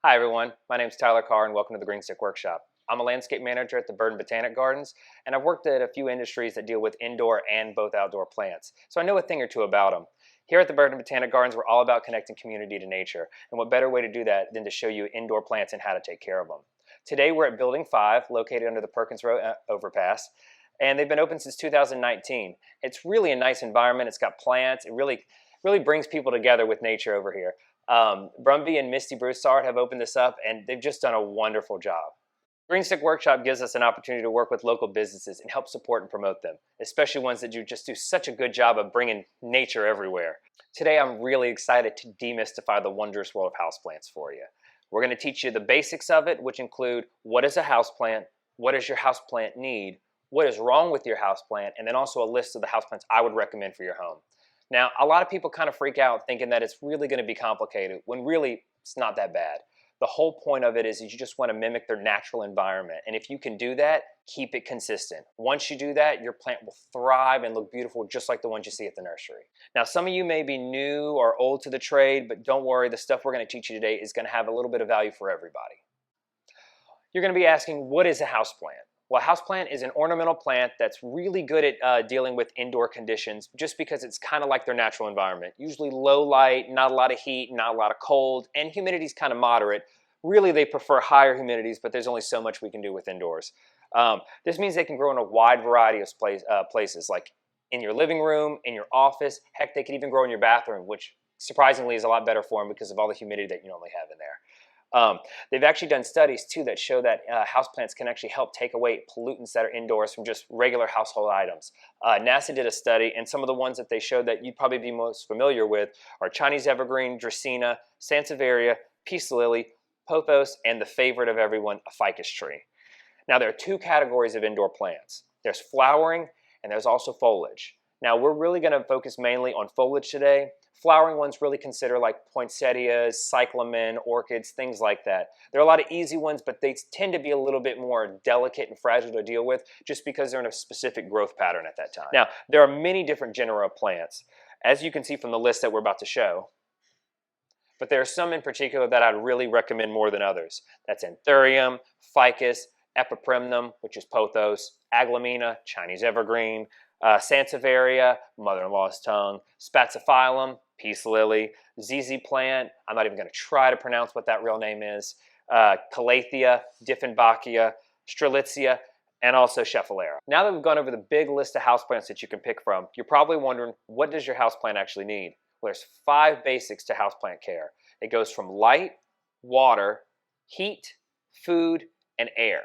Hi everyone, my name is Tyler Carr and welcome to the Green Stick Workshop. I'm a landscape manager at the Botanic Gardens and I've worked at a few industries that deal with indoor and both outdoor plants, so I know a thing or two about them. Here at the Botanic Gardens, we're all about connecting community to nature, and what better way to do that than to show you indoor plants and how to take care of them. Today we're at Building 5, located under the Perkins Road overpass, and they've been open since 2019. It's really a nice environment. It's got plants. It really brings people together with nature over here. Brumby and Misty Broussard have opened this up, and they've just done a wonderful job. Green Stick Workshop gives us an opportunity to work with local businesses and help support and promote them, especially ones that just do such a good job of bringing nature everywhere. Today, I'm really excited to demystify the wondrous world of houseplants for you. We're going to teach you the basics of it, which include what is a houseplant, what does your houseplant need, what is wrong with your houseplant, and then also a list of the houseplants I would recommend for your home. Now, a lot of people kind of freak out thinking that it's really going to be complicated, when really it's not that bad. The whole point of it is you just want to mimic their natural environment. And if you can do that, keep it consistent. Once you do that, your plant will thrive and look beautiful just like the ones you see at the nursery. Now, some of you may be new or old to the trade, but don't worry, the stuff we're going to teach you today is going to have a little bit of value for everybody. You're going to be asking, what is a houseplant? Well, a houseplant is an ornamental plant that's really good at dealing with indoor conditions just because it's kind of like their natural environment. Usually low light, not a lot of heat, not a lot of cold, and humidity is kind of moderate. Really, they prefer higher humidities, but there's only so much we can do with indoors. This means they can grow in a wide variety of places, like in your living room, in your office. Heck, they can even grow in your bathroom, which surprisingly is a lot better for them because of all the humidity that you normally have in there. They've actually done studies too that show that houseplants can actually help take away pollutants that are indoors from just regular household items. NASA did a study, and some of the ones that they showed that you'd probably be most familiar with are Chinese evergreen, dracaena, sansevieria, peace lily, pothos, and the favorite of everyone, a ficus tree. Now there are two categories of indoor plants. There's flowering and there's also foliage. Now we're really going to focus mainly on foliage today. Flowering ones really consider like poinsettias, cyclamen, orchids, things like that. There are a lot of easy ones, but they tend to be a little bit more delicate and fragile to deal with just because they're in a specific growth pattern at that time. Now, there are many different genera of plants, as you can see from the list that we're about to show, but there are some in particular that I'd really recommend more than others. That's Anthurium, Ficus, Epipremnum, which is pothos, Aglaumina, Chinese evergreen, Sansevieria, mother-in-law's tongue, Spatziphyllum, peace lily, ZZ plant, I'm not even going to try to pronounce what that real name is, Calathea, Dieffenbachia, Strelitzia, and also Schefflera. Now that we've gone over the big list of houseplants that you can pick from, you're probably wondering, what does your houseplant actually need? Well, there's 5 basics to houseplant care. It goes from light, water, heat, food, and air.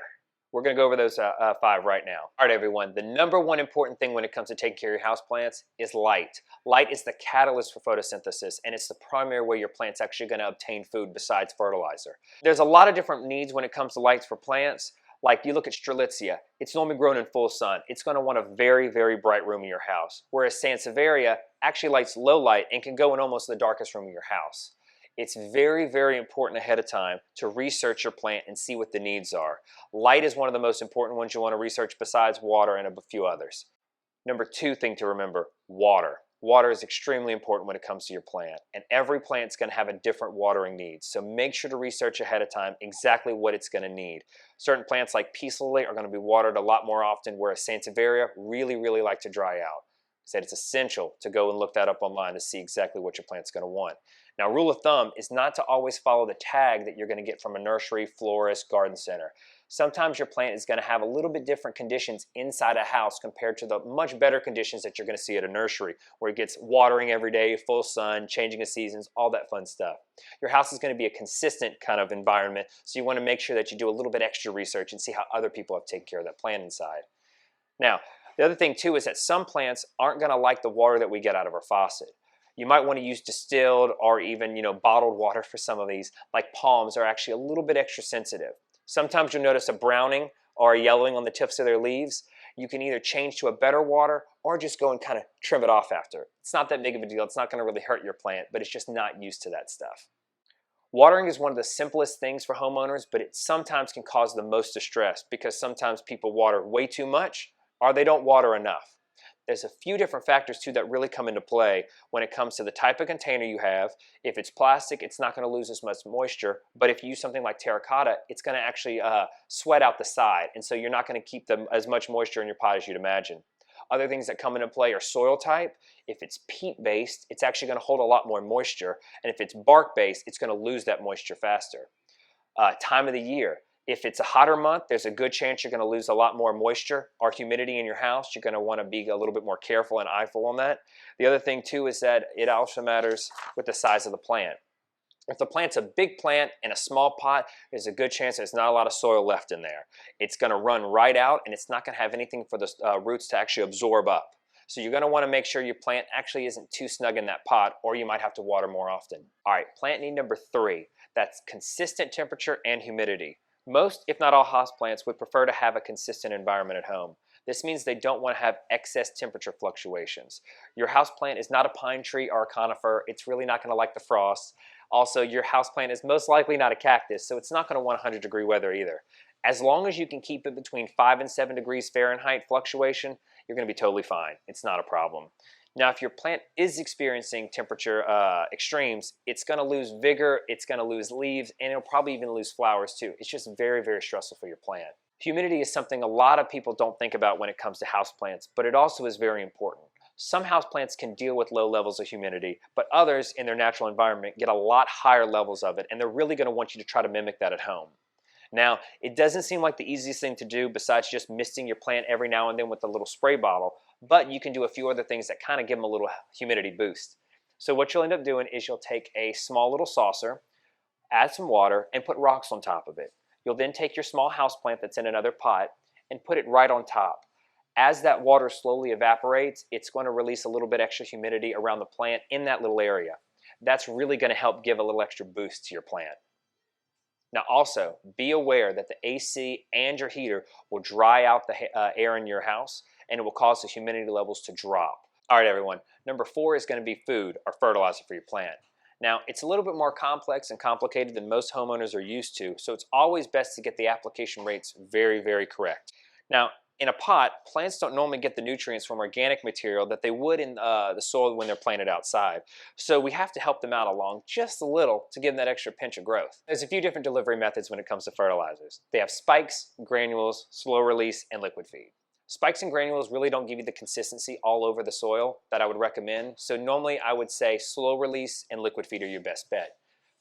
We're going to go over those 5 right now. All right, everyone, the number one important thing when it comes to taking care of your houseplants is light. Light is the catalyst for photosynthesis, and it's the primary way your plant's actually going to obtain food besides fertilizer. There's a lot of different needs when it comes to lights for plants. Like you look at Strelitzia, it's normally grown in full sun. It's going to want a very, very bright room in your house. Whereas Sansevieria actually likes low light and can go in almost the darkest room in your house. It's very, very important ahead of time to research your plant and see what the needs are. Light is one of the most important ones you want to research besides water and a few others. Number 2 thing to remember, water. Water is extremely important when it comes to your plant, and every plant's going to have a different watering needs, so make sure to research ahead of time exactly what it's going to need. Certain plants like peace lily are going to be watered a lot more often, whereas Sansevieria really, really like to dry out. I said it's essential to go and look that up online to see exactly what your plant's going to want. Now, rule of thumb is not to always follow the tag that you're going to get from a nursery, florist, garden center. Sometimes your plant is going to have a little bit different conditions inside a house compared to the much better conditions that you're going to see at a nursery, where it gets watering every day, full sun, changing of seasons, all that fun stuff. Your house is going to be a consistent kind of environment, so you want to make sure that you do a little bit extra research and see how other people have taken care of that plant inside. Now, the other thing too is that some plants aren't going to like the water that we get out of our faucet. You might want to use distilled or even, bottled water for some of these, like palms are actually a little bit extra sensitive. Sometimes you'll notice a browning or a yellowing on the tips of their leaves. You can either change to a better water or just go and kind of trim it off after. It's not that big of a deal. It's not going to really hurt your plant, but it's just not used to that stuff. Watering is one of the simplest things for homeowners, but it sometimes can cause the most distress because sometimes people water way too much or they don't water enough. There's a few different factors too that really come into play when it comes to the type of container you have. If it's plastic, it's not going to lose as much moisture, but if you use something like terracotta, it's going to actually sweat out the side, and so you're not going to keep as much moisture in your pot as you'd imagine. Other things that come into play are soil type. If it's peat-based, it's actually going to hold a lot more moisture, and if it's bark-based, it's going to lose that moisture faster. Time of the year. If it's a hotter month, there's a good chance you're going to lose a lot more moisture or humidity in your house. You're going to want to be a little bit more careful and eyeful on that. The other thing too is that it also matters with the size of the plant. If the plant's a big plant in a small pot, there's a good chance there's not a lot of soil left in there. It's going to run right out, and it's not going to have anything for the roots to actually absorb up. So you're going to want to make sure your plant actually isn't too snug in that pot, or you might have to water more often. All right, plant need number 3. That's consistent temperature and humidity. Most, if not all, houseplants would prefer to have a consistent environment at home. This means they don't want to have excess temperature fluctuations. Your houseplant is not a pine tree or a conifer. It's really not going to like the frost. Also, your houseplant is most likely not a cactus, so it's not going to want 100-degree weather either. As long as you can keep it between 5 and 7 degrees Fahrenheit fluctuation, you're going to be totally fine. It's not a problem. Now, if your plant is experiencing temperature extremes, it's going to lose vigor, it's going to lose leaves, and it'll probably even lose flowers too. It's just very, very stressful for your plant. Humidity is something a lot of people don't think about when it comes to houseplants, but it also is very important. Some houseplants can deal with low levels of humidity, but others in their natural environment get a lot higher levels of it, and they're really going to want you to try to mimic that at home. Now, it doesn't seem like the easiest thing to do besides just misting your plant every now and then with a little spray bottle, but you can do a few other things that kind of give them a little humidity boost. So what you'll end up doing is you'll take a small little saucer, add some water, and put rocks on top of it. You'll then take your small houseplant that's in another pot and put it right on top. As that water slowly evaporates, it's going to release a little bit extra humidity around the plant in that little area. That's really going to help give a little extra boost to your plant. Now also, be aware that the AC and your heater will dry out the air in your house, and it will cause the humidity levels to drop. All right, everyone. Number 4 is going to be food or fertilizer for your plant. Now, it's a little bit more complex and complicated than most homeowners are used to, so it's always best to get the application rates very, very correct. Now, in a pot, plants don't normally get the nutrients from organic material that they would in the soil when they're planted outside. So we have to help them out along just a little to give them that extra pinch of growth. There's a few different delivery methods when it comes to fertilizers. They have spikes, granules, slow release, and liquid feed. Spikes and granules really don't give you the consistency all over the soil that I would recommend. So normally I would say slow release and liquid feed are your best bet.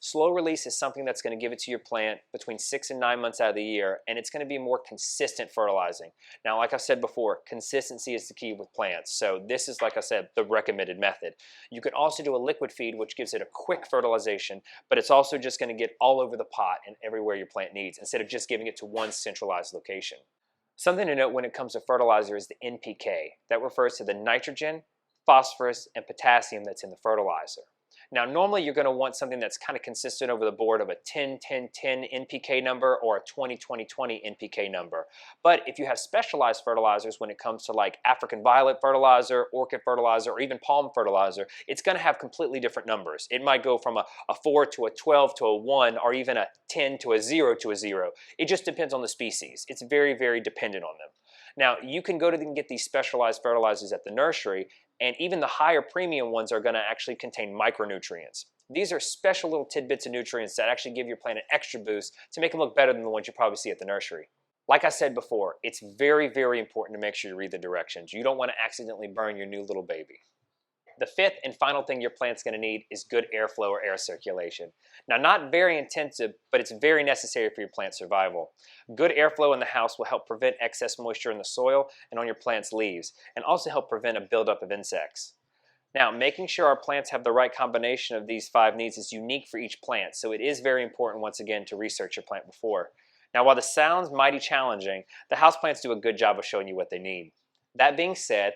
Slow release is something that's going to give it to your plant between 6 and 9 months out of the year, and it's going to be more consistent fertilizing. Now, like I said before, consistency is the key with plants. So this is, like I said, the recommended method. You can also do a liquid feed, which gives it a quick fertilization, but it's also just going to get all over the pot and everywhere your plant needs, instead of just giving it to one centralized location. Something to note when it comes to fertilizer is the NPK. That refers to the nitrogen, phosphorus, and potassium that's in the fertilizer. Now, normally you're going to want something that's kind of consistent over the board of a 10-10-10 NPK number or a 20-20-20 NPK number. But if you have specialized fertilizers when it comes to like African violet fertilizer, orchid fertilizer, or even palm fertilizer, it's going to have completely different numbers. It might go from a 4 to a 12 to a 1, or even a 10 to a 0 to a 0. It just depends on the species. It's very, very dependent on them. Now, you can go to and get these specialized fertilizers at the nursery, and even the higher premium ones are going to actually contain micronutrients. These are special little tidbits of nutrients that actually give your plant an extra boost to make them look better than the ones you probably see at the nursery. Like I said before, it's very, very important to make sure you read the directions. You don't want to accidentally burn your new little baby. The fifth and final thing your plant's going to need is good airflow or air circulation. Now, not very intensive, but it's very necessary for your plant's survival. Good airflow in the house will help prevent excess moisture in the soil and on your plant's leaves, and also help prevent a buildup of insects. Now, making sure our plants have the right combination of these 5 needs is unique for each plant, so it is very important, once again, to research your plant before. Now, while this sounds mighty challenging, the houseplants do a good job of showing you what they need. That being said,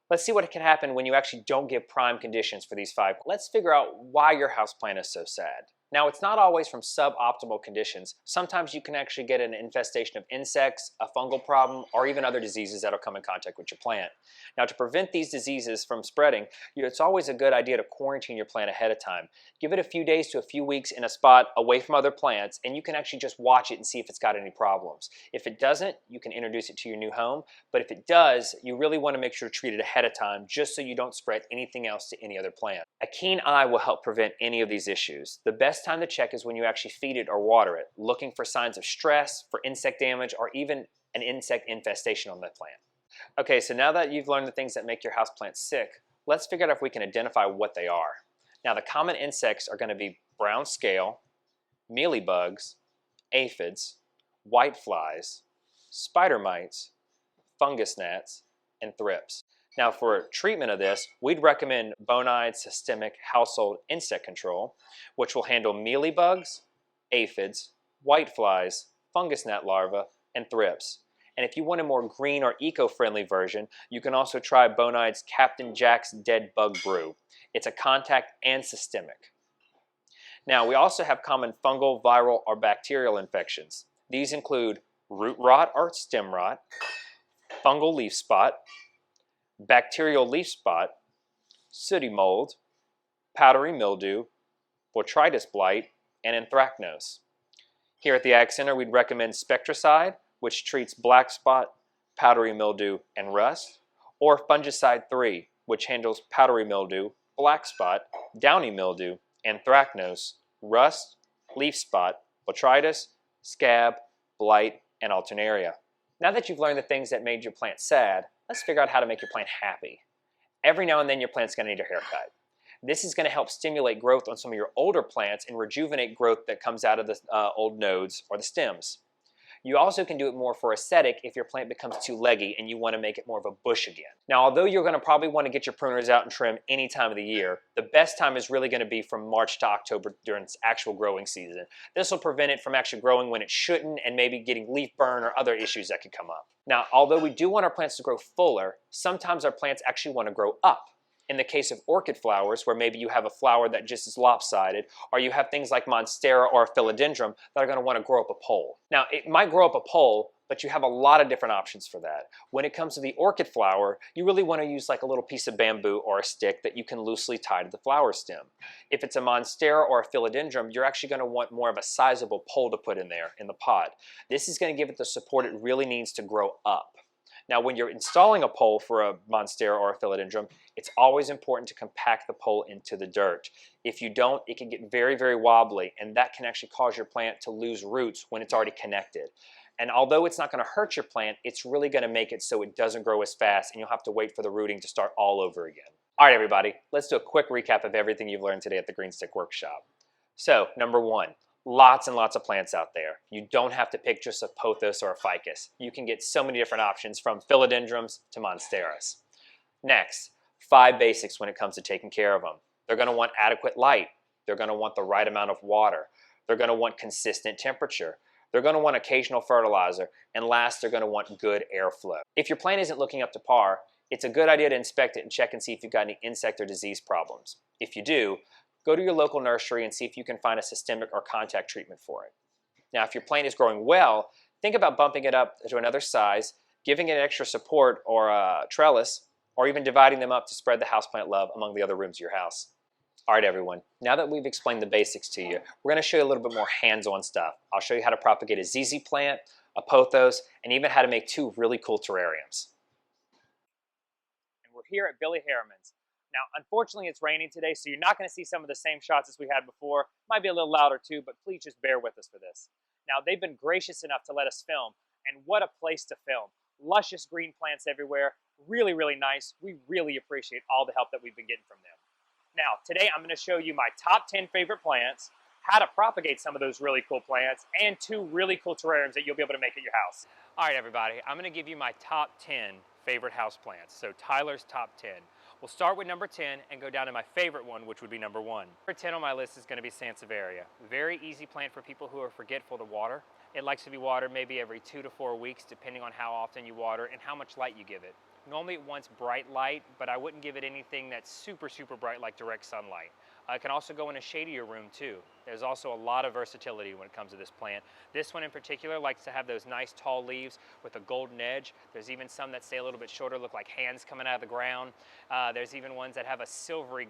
let's see what can happen when you actually don't give prime conditions for these 5. Let's figure out why your houseplant is so sad. Now, it's not always from suboptimal conditions. Sometimes you can actually get an infestation of insects, a fungal problem, or even other diseases that'll come in contact with your plant. Now, to prevent these diseases from spreading, it's always a good idea to quarantine your plant ahead of time. Give it a few days to a few weeks in a spot away from other plants, and you can actually just watch it and see if it's got any problems. If it doesn't, you can introduce it to your new home, but if it does, you really want to make sure to treat it ahead of time just so you don't spread anything else to any other plant. A keen eye will help prevent any of these issues. The best time to check is when you actually feed it or water it, looking for signs of stress, for insect damage, or even an insect infestation on the plant. Okay, so now that you've learned the things that make your houseplant sick, let's figure out if we can identify what they are. Now, the common insects are going to be brown scale, mealybugs, aphids, whiteflies, spider mites, fungus gnats, and thrips. Now, for treatment of this, we'd recommend Bonide Systemic Household Insect Control, which will handle mealybugs, aphids, whiteflies, fungus gnat larvae, and thrips. And if you want a more green or eco-friendly version, you can also try Bonide's Captain Jack's Dead Bug Brew. It's a contact and systemic. Now, we also have common fungal, viral, or bacterial infections. These include root rot or stem rot, fungal leaf spot, bacterial leaf spot, sooty mold, powdery mildew, botrytis blight, and anthracnose. Here at the Ag Center, we'd recommend Spectracide, which treats black spot, powdery mildew, and rust, or Fungicide 3, which handles powdery mildew, black spot, downy mildew, anthracnose, rust, leaf spot, botrytis, scab, blight, and alternaria. Now that you've learned the things that made your plant sad, let's figure out how to make your plant happy. Every now and then your plant's going to need a haircut. This is going to help stimulate growth on some of your older plants and rejuvenate growth that comes out of the old nodes or the stems. You also can do it more for aesthetic if your plant becomes too leggy and you want to make it more of a bush again. Now, although you're going to probably want to get your pruners out and trim any time of the year, the best time is really going to be from March to October during its actual growing season. This will prevent it from actually growing when it shouldn't and maybe getting leaf burn or other issues that could come up. Now, although we do want our plants to grow fuller, sometimes our plants actually want to grow up. In the case of orchid flowers, where maybe you have a flower that just is lopsided, or you have things like monstera or philodendron that are going to want to grow up a pole. Now, it might grow up a pole, but you have a lot of different options for that. When it comes to the orchid flower, you really want to use like a little piece of bamboo or a stick that you can loosely tie to the flower stem. If it's a monstera or a philodendron, you're actually going to want more of a sizable pole to put in there in the pot. This is going to give it the support it really needs to grow up. Now, when you're installing a pole for a monstera or a philodendron, it's always important to compact the pole into the dirt. If you don't, it can get very, very wobbly, and that can actually cause your plant to lose roots when it's already connected. And although it's not going to hurt your plant, it's really going to make it so it doesn't grow as fast, and you'll have to wait for the rooting to start all over again. All right, everybody, let's do a quick recap of everything you've learned today at the Green Stick Workshop. So, number one, lots and lots of plants out there. You don't have to pick just a pothos or a ficus. You can get so many different options from philodendrons to monsteras. Next, 5 basics when it comes to taking care of them. They're going to want adequate light. They're going to want the right amount of water. They're going to want consistent temperature. They're going to want occasional fertilizer. And last, they're going to want good airflow. If your plant isn't looking up to par, it's a good idea to inspect it and check and see if you've got any insect or disease problems. If you do, go to your local nursery and see if you can find a systemic or contact treatment for it. Now, if your plant is growing well, think about bumping it up to another size, giving it extra support or a trellis, or even dividing them up to spread the houseplant love among the other rooms of your house. All right, everyone, now that we've explained the basics to you, we're going to show you a little bit more hands-on stuff. I'll show you how to propagate a ZZ plant, a pothos, and even how to make 2 really cool terrariums. And we're here at Billy Harriman's. Now, unfortunately, it's raining today, so you're not going to see some of the same shots as we had before. Might be a little louder too, but please just bear with us for this. Now, they've been gracious enough to let us film, and what a place to film. Luscious green plants everywhere, really, really nice. We really appreciate all the help that we've been getting from them. Now, today I'm going to show you my top 10 favorite plants, how to propagate some of those really cool plants, and 2 really cool terrariums that you'll be able to make at your house. All right, everybody, I'm going to give you my top 10 favorite house plants. So Tyler's top 10. We'll start with number 10 and go down to my favorite one, which would be number 1. Number 10 on my list is going to be Sansevieria. Very easy plant for people who are forgetful to water. It likes to be watered maybe every 2 to 4 weeks, depending on how often you water and how much light you give it. Normally it wants bright light, but I wouldn't give it anything that's super, super bright like direct sunlight. It can also go in a shadier room too. There's also a lot of versatility when it comes to this plant. This one in particular likes to have those nice tall leaves with a golden edge. There's even some that stay a little bit shorter, look like hands coming out of the ground. There's even ones that have a silvery,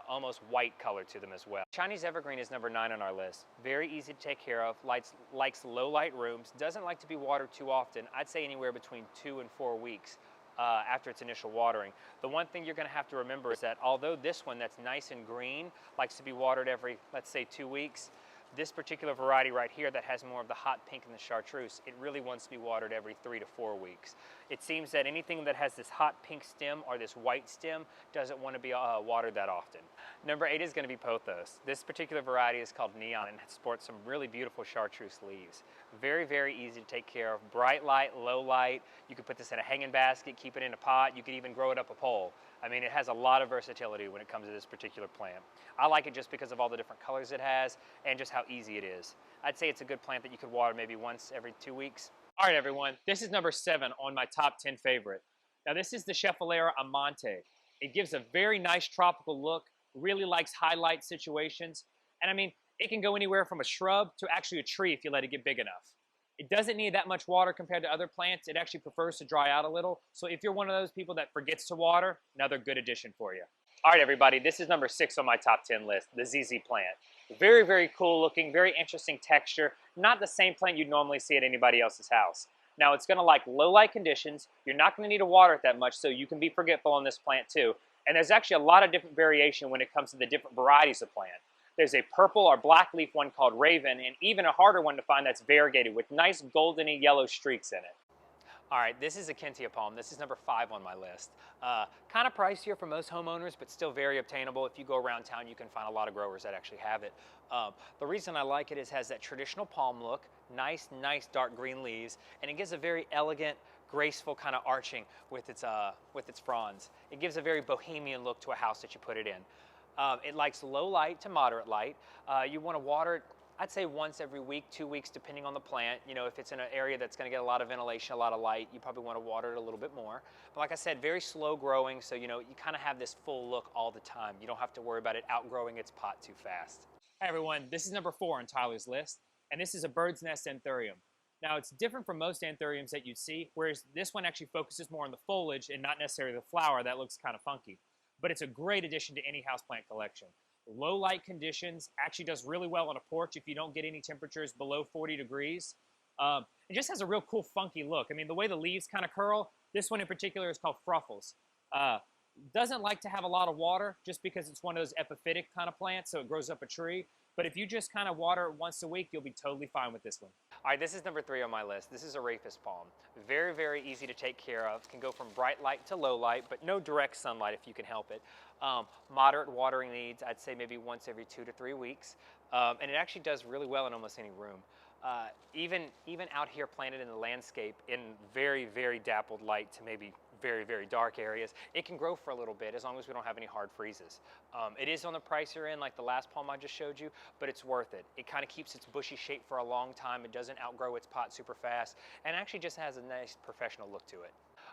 almost white color to them as well. Chinese evergreen is number 9 on our list. Very easy to take care of, likes low light rooms, doesn't like to be watered too often. I'd say anywhere between 2 and 4 weeks. After its initial watering. The one thing you're going to have to remember is that although this one that's nice and green likes to be watered every, let's say, 2 weeks, this particular variety right here that has more of the hot pink and the chartreuse, it really wants to be watered every 3 to 4 weeks. It seems that anything that has this hot pink stem or this white stem doesn't want to be watered that often. Number 8 is going to be pothos. This particular variety is called neon and sports some really beautiful chartreuse leaves. Very, very easy to take care of. Bright light, low light. You could put this in a hanging basket, keep it in a pot. You could even grow it up a pole. I mean, it has a lot of versatility when it comes to this particular plant. I like it just because of all the different colors it has and just how easy it is. I'd say it's a good plant that you could water maybe once every 2 weeks. All right, everyone, this is number 7 on my top 10 favorite. Now, this is the Schefflera Amante. It gives a very nice tropical look, really likes highlight situations, and I mean, it can go anywhere from a shrub to actually a tree if you let it get big enough. It doesn't need that much water compared to other plants. It actually prefers to dry out a little. So if you're one of those people that forgets to water, another good addition for you. All right, everybody, this is number 6 on my top 10 list, the ZZ plant. Very, very cool looking, very interesting texture. Not the same plant you'd normally see at anybody else's house. Now, it's gonna like low light conditions. You're not gonna need to water it that much, so you can be forgetful on this plant too. And there's actually a lot of different variation when it comes to the different varieties of plant. There's a purple or black leaf one called Raven, and even a harder one to find that's variegated with nice goldeny yellow streaks in it. All right, this is a Kentia palm. This is number 5 on my list. Kind of pricier for most homeowners, but still very obtainable. If you go around town, you can find a lot of growers that actually have it. The reason I like it is it has that traditional palm look, nice dark green leaves, and it gives a very elegant, graceful kind of arching with its fronds. It gives a very bohemian look to a house that you put it in. It likes low light to moderate light. You want to water it, I'd say once every week, 2 weeks, depending on the plant. You know, if it's in an area that's going to get a lot of ventilation, a lot of light, you probably want to water it a little bit more. But like I said, very slow growing, so you know, you kind of have this full look all the time. You don't have to worry about it outgrowing its pot too fast. Hi everyone, this is number 4 on Tyler's list, and this is a bird's nest anthurium. Now, it's different from most anthuriums that you'd see, whereas this one actually focuses more on the foliage and not necessarily the flower that looks kind of funky. But it's a great addition to any houseplant collection. Low light conditions, actually does really well on a porch if you don't get any temperatures below 40 degrees. It just has a real cool funky look. I mean, the way the leaves kind of curl, this one in particular is called Fruffles. Doesn't like to have a lot of water just because it's one of those epiphytic kind of plants, so it grows up a tree. But if you just kind of water it once a week, you'll be totally fine with this one. All right, this is number 3 on my list. This is a Rhapis palm. Very, very easy to take care of. Can go from bright light to low light, but no direct sunlight if you can help it. Moderate watering needs, I'd say maybe once every 2 to 3 weeks. And it actually does really well in almost any room. Even out here planted in the landscape in very, very dappled light to maybe very, very dark areas, it can grow for a little bit as long as we don't have any hard freezes. It is on the pricier end like the last palm I just showed you, but it's worth it. It kind of keeps its bushy shape for a long time. It doesn't outgrow its pot super fast, and actually just has a nice professional look to it.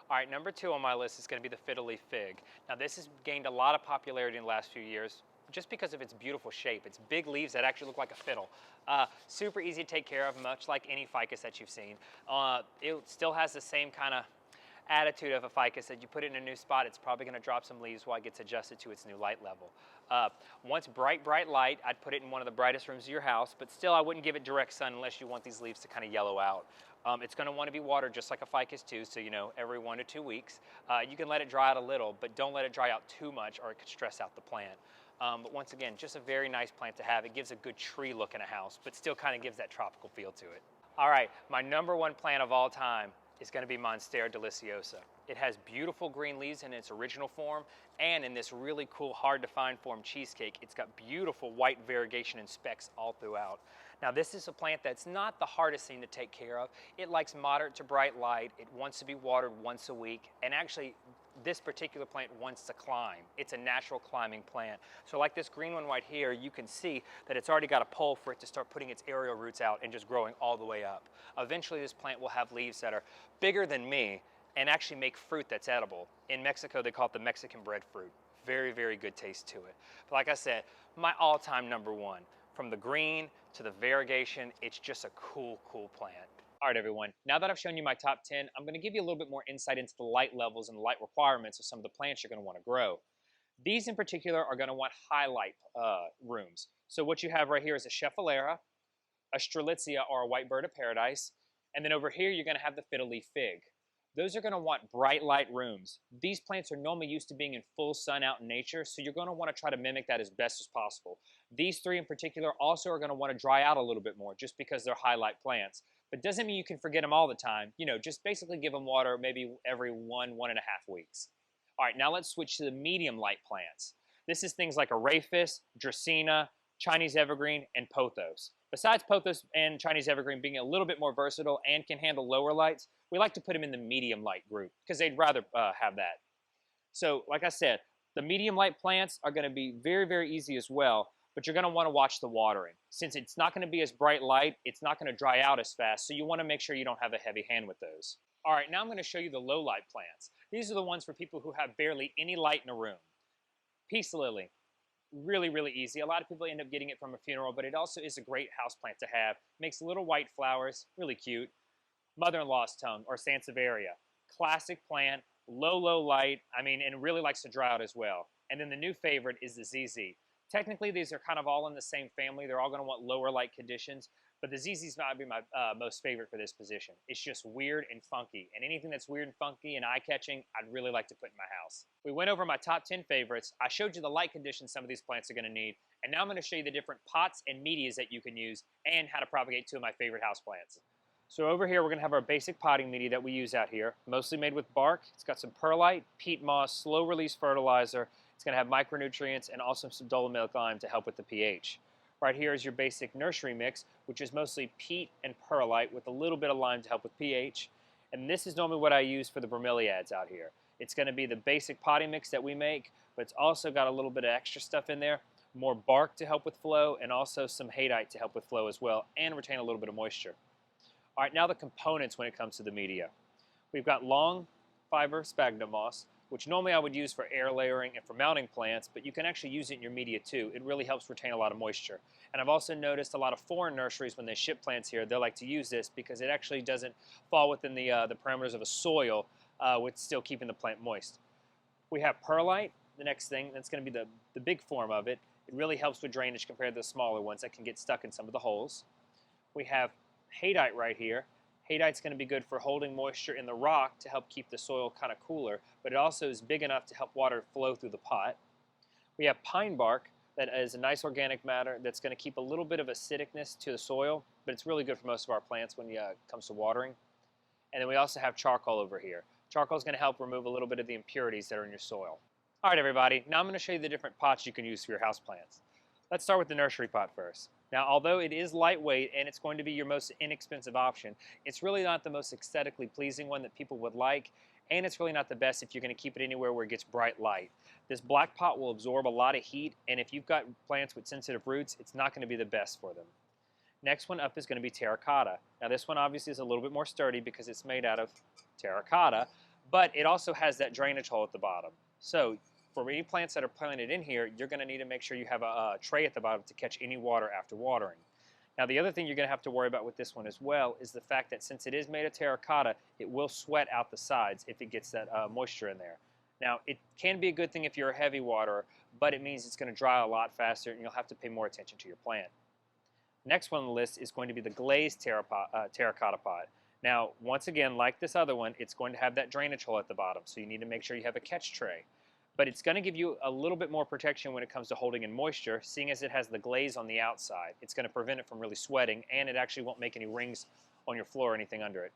All right, number 2 on my list is going to be the fiddle leaf fig. Now, this has gained a lot of popularity in the last few years just because of its beautiful shape. It's big leaves that actually look like a fiddle. Super easy to take care of, much like any ficus that you've seen. It still has the same kind of attitude of a ficus that you put it in a new spot, it's probably going to drop some leaves while it gets adjusted to its new light level. Once bright light, I'd put it in one of the brightest rooms of your house, but still I wouldn't give it direct sun unless you want these leaves to kind of yellow out. It's going to want to be watered just like a ficus too, so you know, every 1 to 2 weeks. You can let it dry out a little, but don't let it dry out too much or it could stress out the plant. But once again, just a very nice plant to have. It gives a good tree look in a house, but still kind of gives that tropical feel to it. All right, my number 1 plant of all time is going to be Monstera deliciosa. It has beautiful green leaves in its original form, and in this really cool, hard to find form cheesecake, it's got beautiful white variegation and specks all throughout. Now, this is a plant that's not the hardest thing to take care of. It likes moderate to bright light. It wants to be watered once a week, and actually, this particular plant wants to climb. It's a natural climbing plant. So like this green one right here, you can see that it's already got a pole for it to start putting its aerial roots out and just growing all the way up. Eventually this plant will have leaves that are bigger than me, and actually make fruit that's edible. In Mexico, they call it the Mexican breadfruit. Very, very good taste to it. But like I said, my all-time number one. From the green to the variegation, it's just a cool, cool plant. All right, everyone. Now that I've shown you my top 10, I'm going to give you a little bit more insight into the light levels and light requirements of some of the plants you're going to want to grow. These in particular are going to want high light rooms. So what you have right here is a Scheffalera, a Strelitzia or a white bird of paradise, and then over here you're going to have the fiddle leaf fig. Those are going to want bright light rooms. These plants are normally used to being in full sun out in nature, so you're going to want to try to mimic that as best as possible. These three in particular also are going to want to dry out a little bit more just because they're highlight plants. But doesn't mean you can forget them all the time. You know, just basically give them water maybe every 1.5 weeks. All right, now let's switch to the medium light plants. This is things like a Rhaphis, Dracaena, Chinese evergreen, and pothos. Besides pothos and Chinese evergreen being a little bit more versatile and can handle lower lights, we like to put them in the medium light group because they'd rather have that. So like I said, the medium light plants are going to be very, very easy as well, but you're going to want to watch the watering. Since it's not going to be as bright light, it's not going to dry out as fast, so you want to make sure you don't have a heavy hand with those. All right, now I'm going to show you the low light plants. These are the ones for people who have barely any light in a room. Peace lily. Really, really easy. A lot of people end up getting it from a funeral, but it also is a great house plant to have. Makes little white flowers, really cute. Mother-in-law's tongue, or Sansevieria. Classic plant, low light, and really likes to dry out as well. And then the new favorite is the ZZ. Technically, these are kind of all in the same family. They're all going to want lower light conditions, but the ZZ's might be my most favorite for this position. It's just weird and funky, and anything that's weird and funky and eye-catching, I'd really like to put in my house. We went over my top 10 favorites. I showed you the light conditions some of these plants are going to need, and now I'm going to show you the different pots and medias that you can use and how to propagate two of my favorite houseplants. So over here, we're going to have our basic potting media that we use out here, mostly made with bark. It's got some perlite, peat moss, slow-release fertilizer. It's going to have micronutrients and also some dolomilic lime to help with the pH. Right here is your basic nursery mix, which is mostly peat and perlite with a little bit of lime to help with pH. And this is normally what I use for the bromeliads out here. It's going to be the basic potting mix that we make, but it's also got a little bit of extra stuff in there, more bark to help with flow, and also some haydite to help with flow as well, and retain a little bit of moisture. All right, now the components when it comes to the media. We've got long fiber sphagnum moss, which normally I would use for air layering and for mounting plants, but you can actually use it in your media too. It really helps retain a lot of moisture. And I've also noticed a lot of foreign nurseries, when they ship plants here, they like to use this because it actually doesn't fall within the parameters of a soil with still keeping the plant moist. We have perlite, the next thing. That's going to be the big form of it. It really helps with drainage compared to the smaller ones that can get stuck in some of the holes. We have haydite right here. Haydite's going to be good for holding moisture in the rock to help keep the soil kind of cooler, but it also is big enough to help water flow through the pot. We have pine bark that is a nice organic matter that's going to keep a little bit of acidicness to the soil, but it's really good for most of our plants when it comes to watering. And then we also have charcoal over here. Charcoal is going to help remove a little bit of the impurities that are in your soil. All right, everybody, now I'm going to show you the different pots you can use for your houseplants. Let's start with the nursery pot first. Now, although it is lightweight and it's going to be your most inexpensive option, it's really not the most aesthetically pleasing one that people would like, and it's really not the best if you're going to keep it anywhere where it gets bright light. This black pot will absorb a lot of heat, and if you've got plants with sensitive roots, it's not going to be the best for them. Next one up is going to be terracotta. Now, this one obviously is a little bit more sturdy because it's made out of terracotta, but it also has that drainage hole at the bottom. So for any plants that are planted in here, you're going to need to make sure you have a tray at the bottom to catch any water after watering. Now, the other thing you're going to have to worry about with this one as well is the fact that since it is made of terracotta, it will sweat out the sides if it gets that moisture in there. Now, it can be a good thing if you're a heavy waterer, but it means it's going to dry a lot faster and you'll have to pay more attention to your plant. Next one on the list is going to be the glazed terracotta pot. Now, once again, like this other one, it's going to have that drainage hole at the bottom, so you need to make sure you have a catch tray. But it's going to give you a little bit more protection when it comes to holding in moisture, seeing as it has the glaze on the outside. It's going to prevent it from really sweating, and it actually won't make any rings on your floor or anything under it.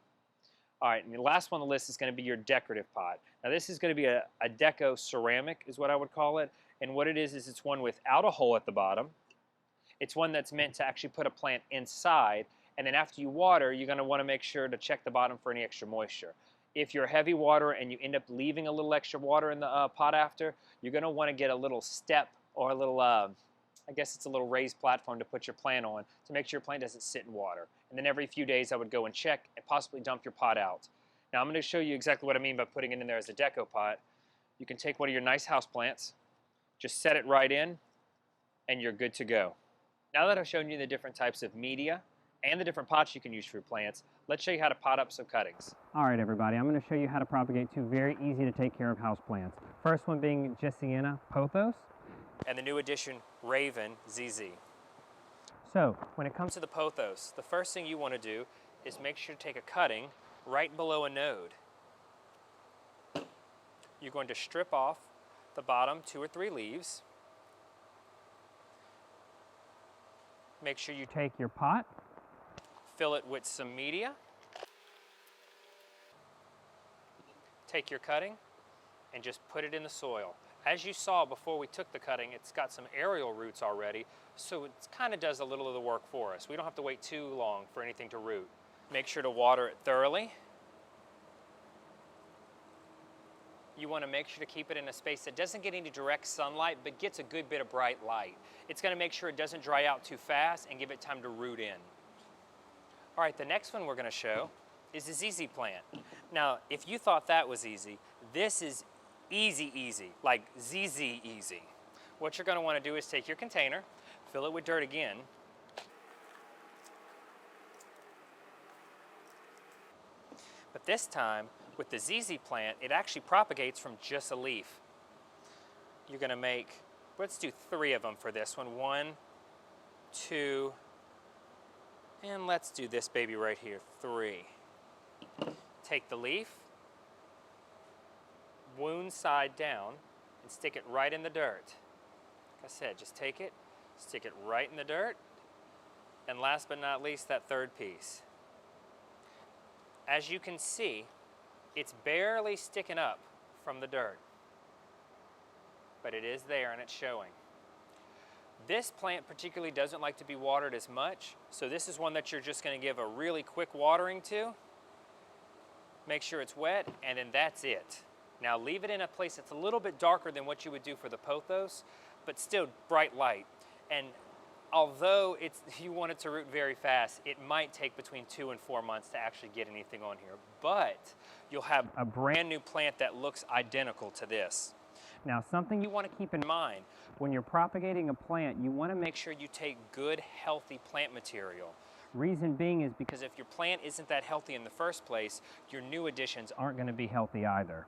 All right, and the last one on the list is going to be your decorative pot. Now, this is going to be a deco ceramic is what I would call it, and what it is it's one without a hole at the bottom. It's one that's meant to actually put a plant inside, and then after you water, you're going to want to make sure to check the bottom for any extra moisture. If you're a heavy waterer and you end up leaving a little extra water in the pot after, you're going to want to get a little step or a little, I guess it's a little raised platform to put your plant on to make sure your plant doesn't sit in water. And then every few days I would go and check and possibly dump your pot out. Now I'm going to show you exactly what I mean by putting it in there as a deco pot. You can take one of your nice houseplants, just set it right in, and you're good to go. Now that I've shown you the different types of media and the different pots you can use for your plants, let's show you how to pot up some cuttings. All right, everybody, I'm going to show you how to propagate two very easy to take care of houseplants. First one being Gessiana pothos. And the new addition, Raven ZZ. So when it comes To the pothos, the first thing you want to do is make sure to take a cutting right below a node. You're going to strip off the bottom 2 or 3 leaves. Make sure you take your pot, fill it with some media. Take your cutting and just put it in the soil. As you saw before we took the cutting, it's got some aerial roots already, so it kind of does a little of the work for us. We don't have to wait too long for anything to root. Make sure to water it thoroughly. You want to make sure to keep it in a space that doesn't get any direct sunlight, but gets a good bit of bright light. It's going to make sure it doesn't dry out too fast and give it time to root in. All right, the next one we're going to show is the ZZ plant. Now, if you thought that was easy, this is easy, like ZZ easy. What you're going to want to do is take your container, fill it with dirt again, but this time with the ZZ plant, it actually propagates from just a leaf. You're going to make, let's do 3 of them for this one. 1, 2, and let's do this baby right here, 3. Take the leaf, wound side down, and stick it right in the dirt. Like I said, just take it, stick it right in the dirt, and last but not least, that 3rd piece. As you can see, it's barely sticking up from the dirt, but it is there and it's showing. This plant particularly doesn't like to be watered as much, so this is one that you're just going to give a really quick watering to. Make sure it's wet, and then that's it. Now leave it in a place that's a little bit darker than what you would do for the pothos, but still bright light. And although you want it to root very fast, it might take between 2 and 4 months to actually get anything on here. But you'll have a brand new plant that looks identical to this. Now, something You want to keep in mind, when you're propagating a plant, you want to make sure you take good, healthy plant material. reason being is Because if your plant isn't that healthy in the first place, your new additions aren't going to be healthy either.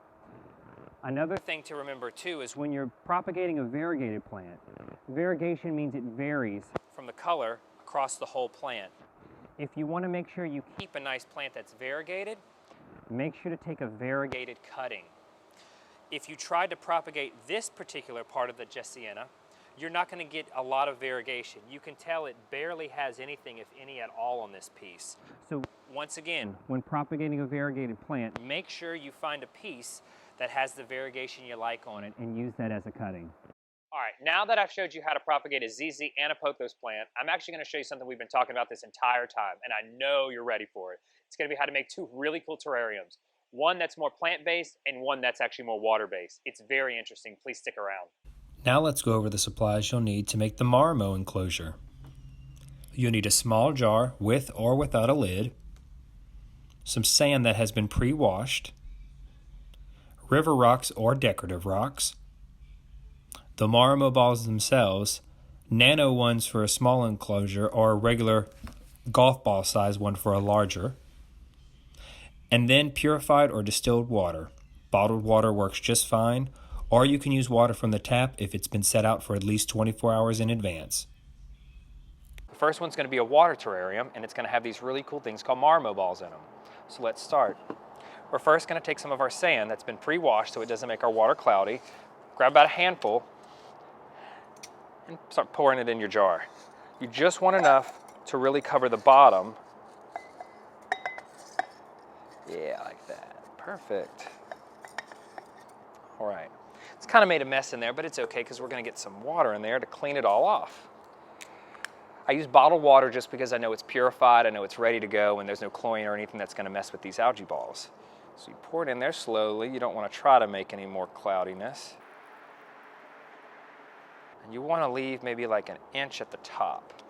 Another thing to remember too is when you're propagating a variegated plant, variegation means it varies from the color across the whole plant. If you want to make sure you Keep a nice plant that's variegated, make sure to take a variegated cutting. If you tried to propagate this particular part of the Gessiana, you're not going to get a lot of variegation. You can tell it barely has anything, if any at all, on this piece. So once again, when propagating a variegated plant, make sure you find a piece that has the variegation you like on it. and use that as a cutting. All right, now that I've showed you how to propagate a ZZ and a pothos plant, I'm actually going to show you something we've been talking about this entire time, and I know you're ready for it. It's going to be how to make 2 really cool terrariums. One that's more plant-based and one that's actually more water-based. It's very interesting. Please stick around. Now let's go over the supplies you'll need to make the Marmo enclosure. You'll need a small jar with or without a lid, some sand that has been pre-washed, river rocks or decorative rocks, the Marmo balls themselves, nano ones for a small enclosure or a regular golf ball size one for a larger, and then purified or distilled water. Bottled water works just fine, or you can use water from the tap if it's been set out for at least 24 hours in advance. The first one's going to be a water terrarium, and it's going to have these really cool things called Marmo balls in them. So let's start. We're first going to take some of our sand that's been pre-washed so it doesn't make our water cloudy. Grab about a handful and start pouring it in your jar. You just want enough to really cover the bottom. Yeah, like that. Perfect. All right. It's kind of made a mess in there, but it's okay because we're going to get some water in there to clean it all off. I use bottled water just because I know it's purified, I know it's ready to go, and there's no chlorine or anything that's going to mess with these algae balls. So you pour it in there slowly. You don't want to try to make any more cloudiness. And you want to leave maybe like an inch at the top.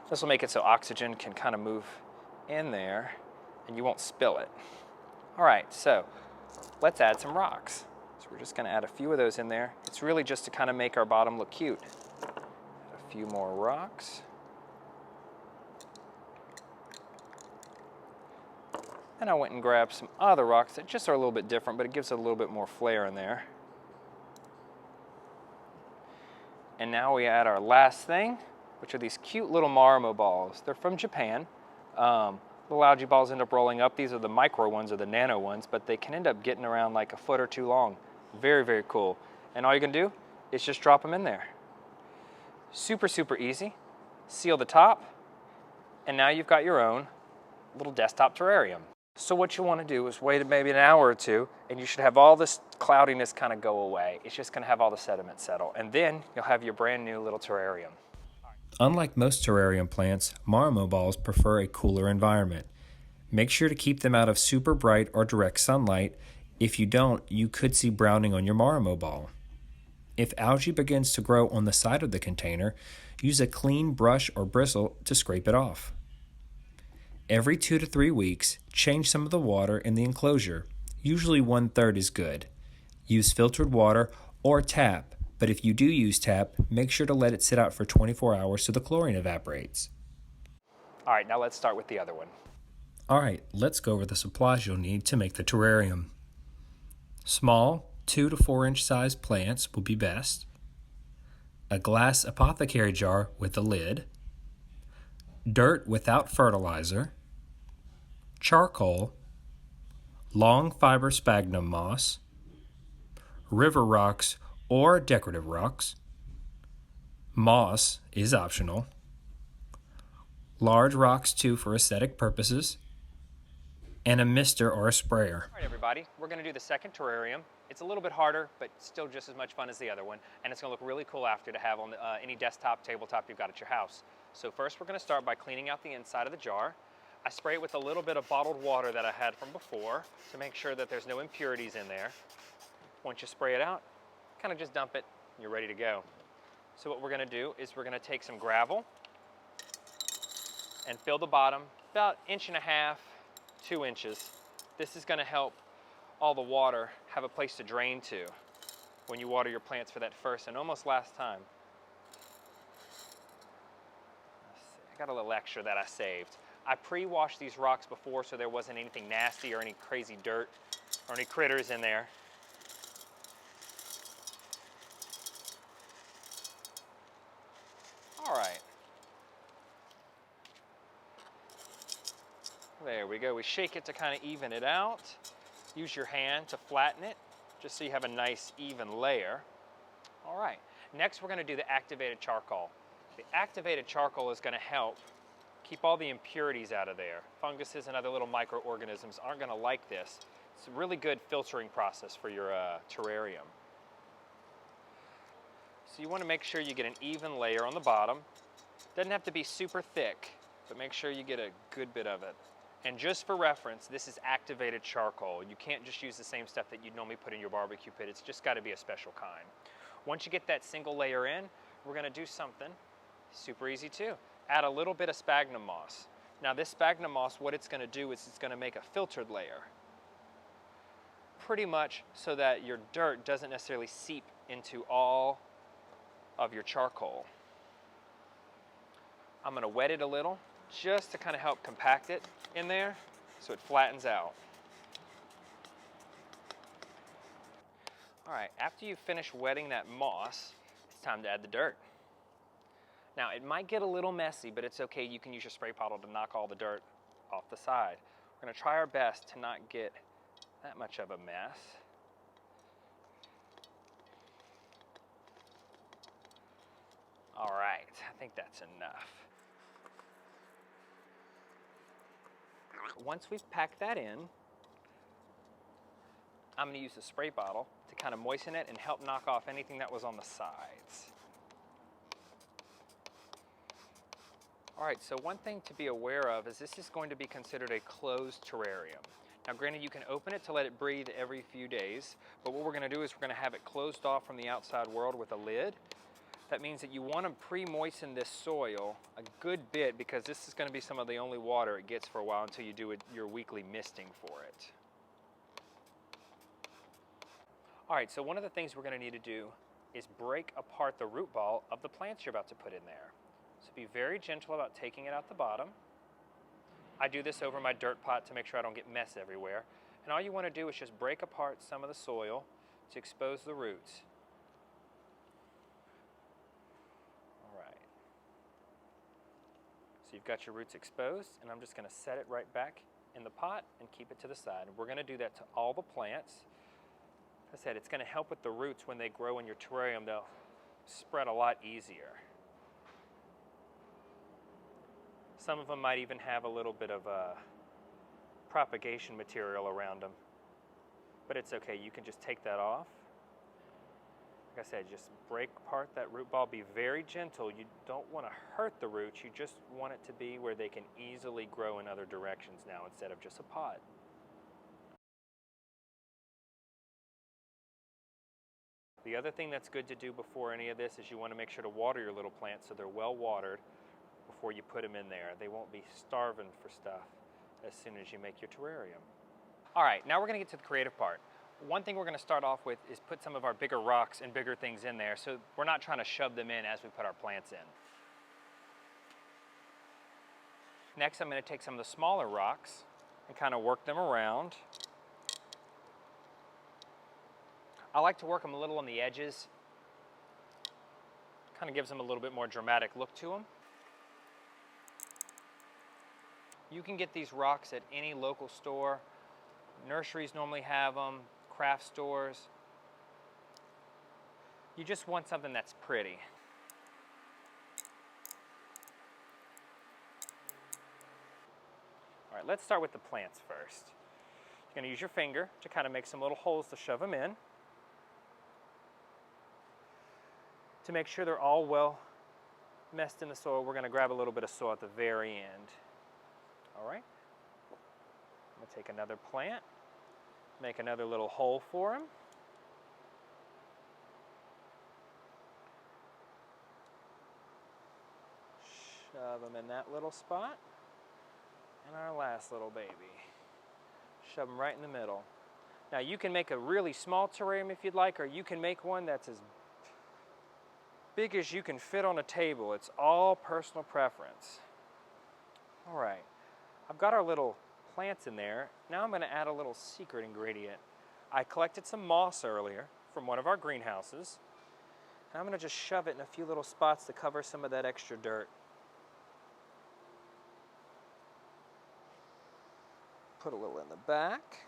This will make it so oxygen can kind of move in there and you won't spill it. All right, so let's add some rocks. So we're just gonna add a few of those in there. It's really just to kind of make our bottom look cute. Add a few more rocks. And I went and grabbed some other rocks that just are a little bit different, but it gives it a little bit more flair in there. And now we add our last thing, which are these cute little marimo balls. They're from Japan. Little algae balls end up rolling up. These are the micro ones or the nano ones, but they can end up getting around like a foot or two long. Very, very cool. And all you can do is just drop them in there. Super, super easy. Seal the top, and now you've got your own little desktop terrarium. So what you want to do is wait maybe an hour or two, and you should have all this cloudiness kind of go away. It's just going to have all the sediment settle, and then you'll have your brand new little terrarium. Unlike most terrarium plants, marimo balls prefer a cooler environment. Make sure to keep them out of super bright or direct sunlight. If you don't, you could see browning on your marimo ball. If algae begins to grow on the side of the container, use a clean brush or bristle to scrape it off. Every 2 to 3 weeks, change some of the water in the enclosure. Usually 1/3 is good. Use filtered water or tap, but if you do use tap, make sure to let it sit out for 24 hours so the chlorine evaporates. All right, now let's start with the other one. All right, let's go over the supplies you'll need to make the terrarium. Small, 2 to 4 inch sized plants will be best. A glass apothecary jar with a lid. Dirt without fertilizer. Charcoal. Long fiber sphagnum moss. River rocks or decorative rocks. Moss is optional. Large rocks too for aesthetic purposes. And a mister or a sprayer. All right, everybody, we're gonna do the second terrarium. It's a little bit harder, but still just as much fun as the other one, and it's gonna look really cool after to have on any desktop, tabletop you've got at your house. So first we're gonna start by cleaning out the inside of the jar. I spray it with a little bit of bottled water that I had from before to make sure that there's no impurities in there. Once you spray it out, kind of just dump it, and you're ready to go. So what we're gonna do is we're gonna take some gravel and fill the bottom about 1.5 inches, 2 inches. This is gonna help all the water have a place to drain to when you water your plants for that first and almost last time. I got a little extra that I saved. I pre-washed these rocks before so there wasn't anything nasty or any crazy dirt or any critters in there. All right. There we go. We shake it to kind of even it out. Use your hand to flatten it, just so you have a nice even layer. All right. Next, we're going to do the activated charcoal. The activated charcoal is going to help keep all the impurities out of there. Funguses and other little microorganisms aren't going to like this. It's a really good filtering process for your terrarium. So you want to make sure you get an even layer on the bottom. Doesn't have to be super thick, but make sure you get a good bit of it. And just for reference, this is activated charcoal. You can't just use the same stuff that you'd normally put in your barbecue pit. It's just got to be a special kind. Once you get that single layer in, we're going to do something super easy too. Add a little bit of sphagnum moss. Now this sphagnum moss, what it's going to do is it's going to make a filtered layer. Pretty much so that your dirt doesn't necessarily seep into all of your charcoal. I'm going to wet it a little just to kind of help compact it in there so it flattens out. All right, after you finish wetting that moss, it's time to add the dirt. Now, it might get a little messy, but it's okay. You can use your spray bottle to knock all the dirt off the side. We're going to try our best to not get that much of a mess. All right, I think that's enough. Once we've packed that in, I'm going to use the spray bottle to kind of moisten it and help knock off anything that was on the sides. All right, so one thing to be aware of is this is going to be considered a closed terrarium. Now granted, you can open it to let it breathe every few days, but what we're going to do is we're going to have it closed off from the outside world with a lid. That means that you want to pre-moisten this soil a good bit because this is going to be some of the only water it gets for a while until you do your weekly misting for it. All right, so one of the things we're going to need to do is break apart the root ball of the plants you're about to put in there. So be very gentle about taking it out the bottom. I do this over my dirt pot to make sure I don't get mess everywhere. And all you want to do is just break apart some of the soil to expose the roots. All right. So you've got your roots exposed, and I'm just going to set it right back in the pot and keep it to the side. We're going to do that to all the plants. As I said, it's going to help with the roots when they grow in your terrarium. They'll spread a lot easier. Some of them might even have a little bit of propagation material around them. But it's okay, you can just take that off. Like I said, just break apart that root ball. Be very gentle. You don't want to hurt the roots. You just want it to be where they can easily grow in other directions now instead of just a pot. The other thing that's good to do before any of this is you want to make sure to water your little plants so they're well watered before you put them in there. They won't be starving for stuff as soon as you make your terrarium. All right, now we're going to get to the creative part. One thing we're going to start off with is put some of our bigger rocks and bigger things in there so we're not trying to shove them in as we put our plants in. Next, I'm going to take some of the smaller rocks and kind of work them around. I like to work them a little on the edges. Kind of gives them a little bit more dramatic look to them. You can get these rocks at any local store. Nurseries normally have them, craft stores. You just want something that's pretty. All right, let's start with the plants first. You're going to use your finger to kind of make some little holes to shove them in. To make sure they're all well messed in the soil, we're going to grab a little bit of soil at the very end. All right. I'm going to take another plant, make another little hole for him. Shove him in that little spot. And our last little baby. Shove him right in the middle. Now you can make a really small terrarium if you'd like, or you can make one that's as big as you can fit on a table. It's all personal preference. All right, I've got our little plants in there. Now I'm going to add a little secret ingredient. I collected some moss earlier from one of our greenhouses. And I'm going to just shove it in a few little spots to cover some of that extra dirt. Put a little in the back.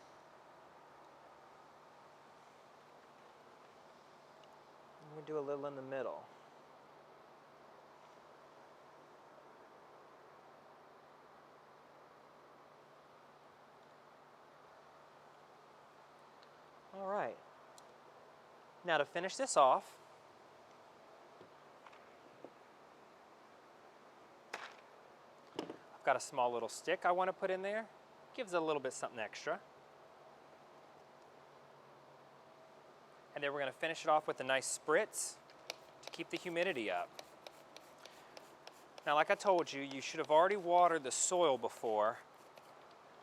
And we do a little in the middle. All right. Now to finish this off, I've got a small little stick I want to put in there. Gives it a little bit something extra. And then we're going to finish it off with a nice spritz to keep the humidity up. Now, like I told you, you should have already watered the soil before,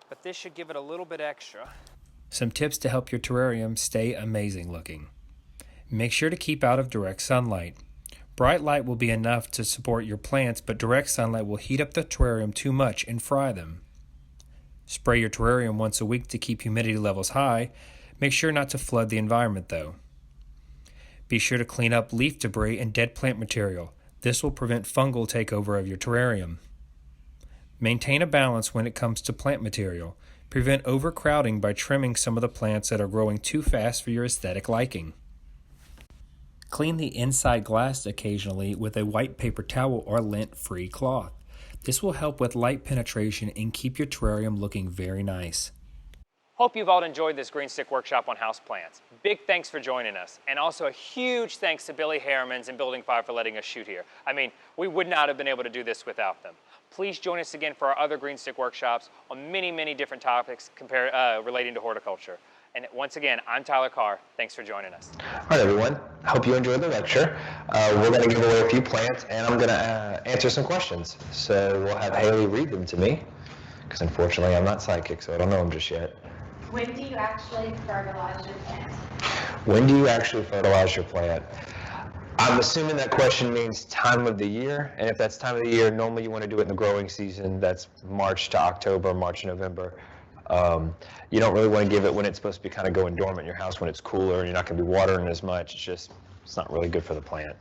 but this should give it a little bit extra. Some tips to help your terrarium stay amazing looking. Make sure to keep out of direct sunlight. Bright light will be enough to support your plants, but direct sunlight will heat up the terrarium too much and fry them. Spray your terrarium once a week to keep humidity levels high. Make sure not to flood the environment though. Be sure to clean up leaf debris and dead plant material. This will prevent fungal takeover of your terrarium. Maintain a balance when it comes to plant material. Prevent overcrowding by trimming some of the plants that are growing too fast for your aesthetic liking. Clean the inside glass occasionally with a white paper towel or lint-free cloth. This will help with light penetration and keep your terrarium looking very nice. Hope you've all enjoyed this Green Stick Workshop on houseplants. Big thanks for joining us, and also a huge thanks to Billy Harrimans and Building 5 for letting us shoot here. I mean, we would not have been able to do this without them. Please join us again for our other Green Stick Workshops on many, many different topics relating to horticulture. And once again, I'm Tyler Carr. Thanks for joining us. All right, everyone. I hope you enjoyed the lecture. We're going to give away a few plants, and I'm going to answer some questions. So we'll have Haley read them to me, because unfortunately I'm not psychic, so I don't know them just yet. When do you actually fertilize your plants? When do you actually fertilize your plant? I'm assuming that question means time of the year, and if that's time of the year, normally you want to do it in the growing season. That's March to October, March to November. You don't really want to give it when it's supposed to be kind of going dormant in your house when it's cooler and you're not going to be watering as much. It's not really good for the plant.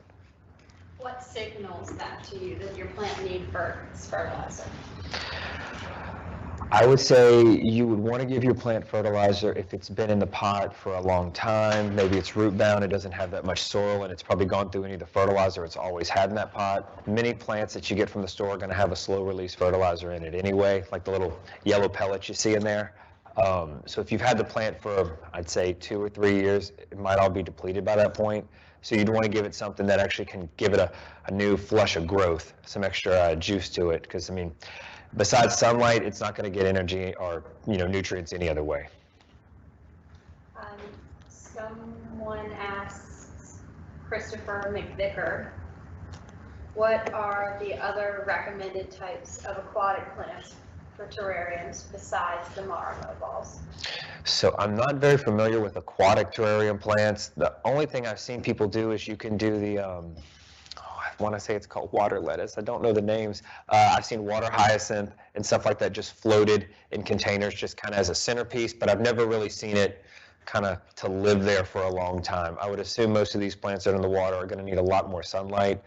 What signals that to you that your plant needs fertilizer? I would say you would want to give your plant fertilizer if it's been in the pot for a long time. Maybe it's root bound, it doesn't have that much soil, and it's probably gone through any of the fertilizer it's always had in that pot. Many plants that you get from the store are going to have a slow release fertilizer in it anyway, like the little yellow pellets you see in there. So if you've had the plant for, I'd say, 2 or 3 years, it might all be depleted by that point. So you'd want to give it something that actually can give it a new flush of growth, some extra juice to it, because, I mean, besides sunlight, it's not going to get energy or nutrients any other way. Someone asks Christopher McVicker, what are the other recommended types of aquatic plants for terrariums besides the Marimo balls? So I'm not very familiar with aquatic terrarium plants. The only thing I've seen people do is you can do the I want to say it's called water lettuce. I don't know the names. I've seen water hyacinth and stuff like that just floated in containers just kind of as a centerpiece, but I've never really seen it kind of to live there for a long time. I would assume most of these plants that are in the water are going to need a lot more sunlight.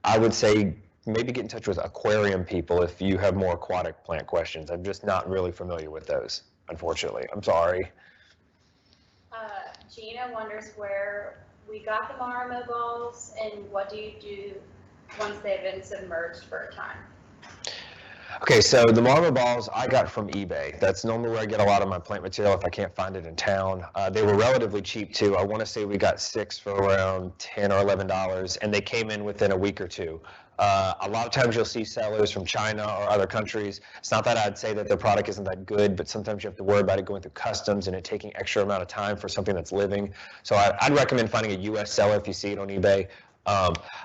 I would say maybe get in touch with aquarium people if you have more aquatic plant questions. I'm just not really familiar with those, unfortunately. I'm sorry. Gina wonders where we got the Marimo balls and what do you do once they've been submerged for a time? Okay, so the Marimo balls I got from eBay. That's normally where I get a lot of my plant material if I can't find it in town. They were relatively cheap too. I want to say we got 6 for around $10 or $11, and they came in within a week or two. A lot of times you'll see sellers from China or other countries. It's not that I'd say that their product isn't that good, but sometimes you have to worry about it going through customs and it taking extra amount of time for something that's living. So I'd recommend finding a U.S. seller if you see it on eBay.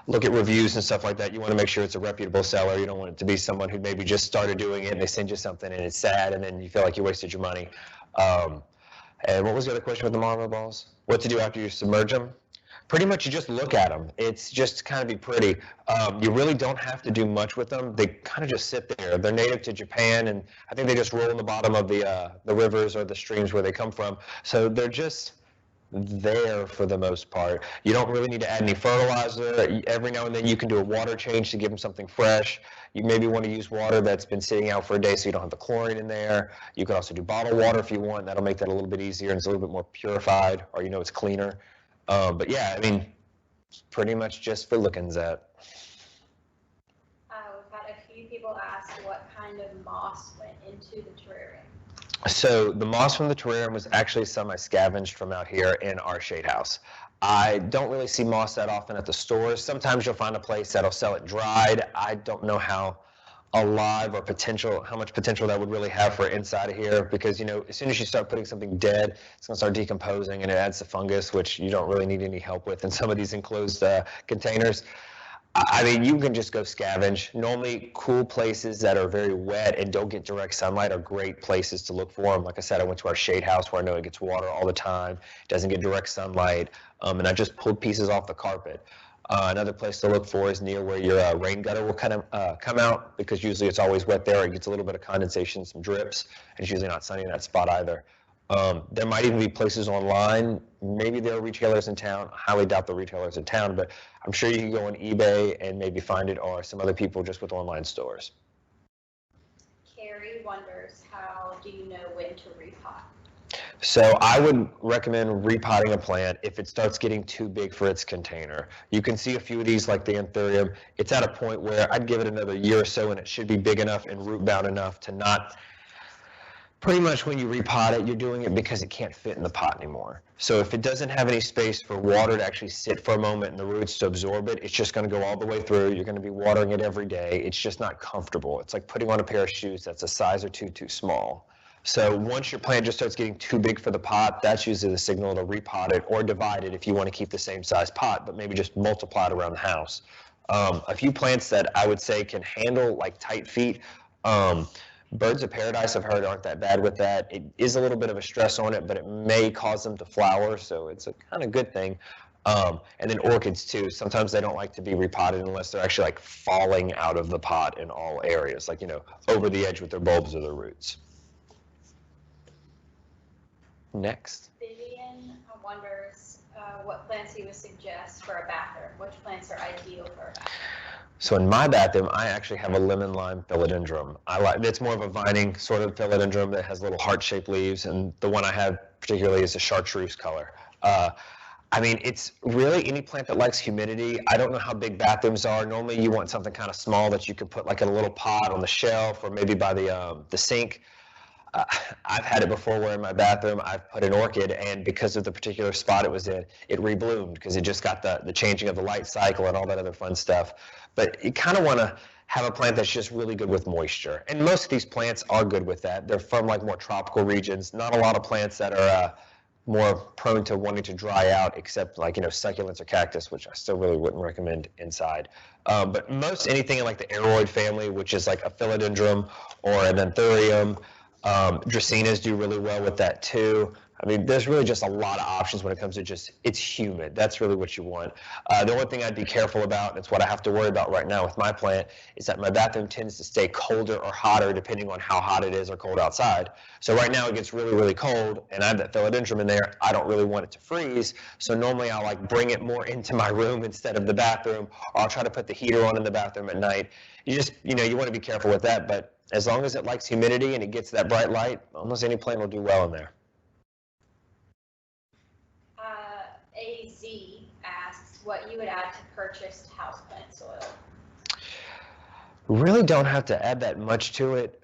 Look at reviews and stuff like that. You want to make sure it's a reputable seller. You don't want it to be someone who maybe just started doing it and they send you something and it's sad and then you feel like you wasted your money. And what was the other question with the Marimo balls? What to do after you submerge them? Pretty much you just look at them. It's just kind of be pretty. You really don't have to do much with them. They kind of just sit there. They're native to Japan, and I think they just roll in the bottom of the rivers or the streams where they come from. So they're just there for the most part. You don't really need to add any fertilizer. Every now and then you can do a water change to give them something fresh. You maybe want to use water that's been sitting out for a day so you don't have the chlorine in there. You can also do bottled water if you want. That'll make that a little bit easier and it's a little bit more purified, or it's cleaner. But yeah, I mean, pretty much just for lookings at. We've had a few people ask what kind of moss went into the terrarium. So the moss from the terrarium was actually some I scavenged from out here in our shade house. I don't really see moss that often at the stores. Sometimes you'll find a place that'll sell it dried. I don't know how alive or how much potential that would really have for inside of here, because as soon as you start putting something dead, it's going to start decomposing and it adds to fungus, which you don't really need any help with in some of these enclosed containers. I mean, you can just go scavenge. Normally, cool places that are very wet and don't get direct sunlight are great places to look for them. Like I said, I went to our shade house where I know it gets water all the time, doesn't get direct sunlight, and I just pulled pieces off the carpet. Another place to look for is near where your rain gutter will kind of come out, because usually it's always wet there. It gets a little bit of condensation, some drips, and it's usually not sunny in that spot either. There might even be places online. Maybe there are retailers in town. I highly doubt the retailers in town, but I'm sure you can go on eBay and maybe find it, or some other people just with online stores. Carrie wonders, how do you know when to repot? So I would recommend repotting a plant if it starts getting too big for its container. You can see a few of these like the Anthurium. It's at a point where I'd give it another year or so and it should be big enough and root bound enough to not, pretty much when you repot it, you're doing it because it can't fit in the pot anymore. So if it doesn't have any space for water to actually sit for a moment and the roots to absorb it, it's just going to go all the way through. You're going to be watering it every day. It's just not comfortable. It's like putting on a pair of shoes that's a size or two too small. So once your plant just starts getting too big for the pot, that's usually the signal to repot it or divide it if you want to keep the same size pot, but maybe just multiply it around the house. A few plants that I would say can handle like tight feet, Birds of paradise, I've heard, aren't that bad with that. It is a little bit of a stress on it, but it may cause them to flower, so it's a kind of good thing. And then orchids too. Sometimes they don't like to be repotted unless they're actually like falling out of the pot in all areas, like, over the edge with their bulbs or their roots. Next. Vivian wonders what plants he would suggest for a bathroom. Which plants are ideal for a bathroom? So in my bathroom, I actually have a lemon lime philodendron. It's more of a vining sort of philodendron that has little heart-shaped leaves, and the one I have particularly is a chartreuse color. It's really any plant that likes humidity. I don't know how big bathrooms are. Normally you want something kind of small that you could put like in a little pot on the shelf or maybe by the sink. I've had it before where in my bathroom I've put an orchid, and because of the particular spot it was in, it rebloomed because it just got the changing of the light cycle and all that other fun stuff. But you kind of want to have a plant that's just really good with moisture. And most of these plants are good with that. They're from like more tropical regions. Not a lot of plants that are more prone to wanting to dry out, except like, succulents or cactus, which I still really wouldn't recommend inside. But most anything in like the aroid family, which is like a philodendron or an anthurium, dracaenas do really well with that too. There's really just a lot of options when it comes to it's humid. That's really what you want. The only thing I'd be careful about, and it's what I have to worry about right now with my plant, is that my bathroom tends to stay colder or hotter depending on how hot it is or cold outside. So right now it gets really, really cold, and I have that philodendron in there. I don't really want it to freeze, so normally I'll like bring it more into my room instead of the bathroom, or I'll try to put the heater on in the bathroom at night. You want to be careful with that, but as long as it likes humidity and it gets that bright light, almost any plant will do well in there. AZ asks what you would add to purchased houseplant soil. Really don't have to add that much to it.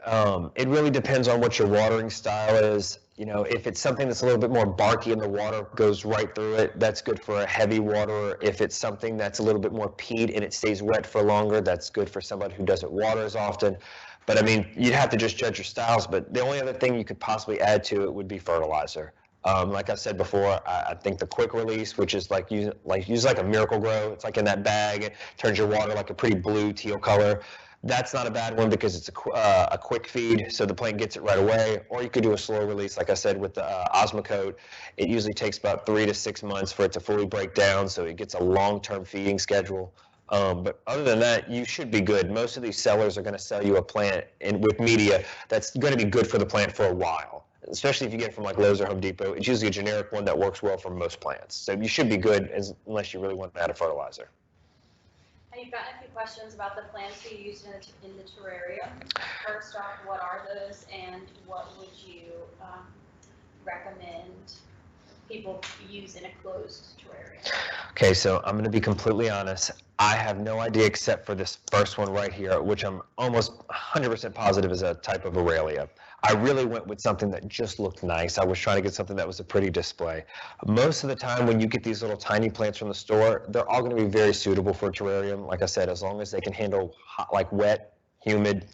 It really depends on what your watering style is. If it's something that's a little bit more barky and the water goes right through it, that's good for a heavy waterer. If it's something that's a little bit more peat and it stays wet for longer, that's good for somebody who doesn't water as often. But you'd have to just judge your styles. But the only other thing you could possibly add to it would be fertilizer. Like I said before, I think the quick release, which is use like a Miracle Grow. It's like in that bag. It turns your water like a pretty blue teal color. That's not a bad one because it's a quick feed, so the plant gets it right away. Or you could do a slow release, like I said, with the Osmocote. It usually takes about 3 to 6 months for it to fully break down, so it gets a long-term feeding schedule. But other than that, you should be good. Most of these sellers are going to sell you a plant with media that's going to be good for the plant for a while. Especially if you get it from like Lowe's or Home Depot, it's usually a generic one that works well for most plants. So you should be good unless you really want to add a fertilizer. You've gotten a few questions about the plants you used in the terrarium. First off, what are those, and what would you recommend people use in a closed terrarium? Okay, so I'm going to be completely honest. I have no idea except for this first one right here, which I'm almost 100% positive is a type of Aurelia. I really went with something that just looked nice. I was trying to get something that was a pretty display. Most of the time when you get these little tiny plants from the store, they're all going to be very suitable for a terrarium. Like I said, as long as they can handle hot, like wet, humid.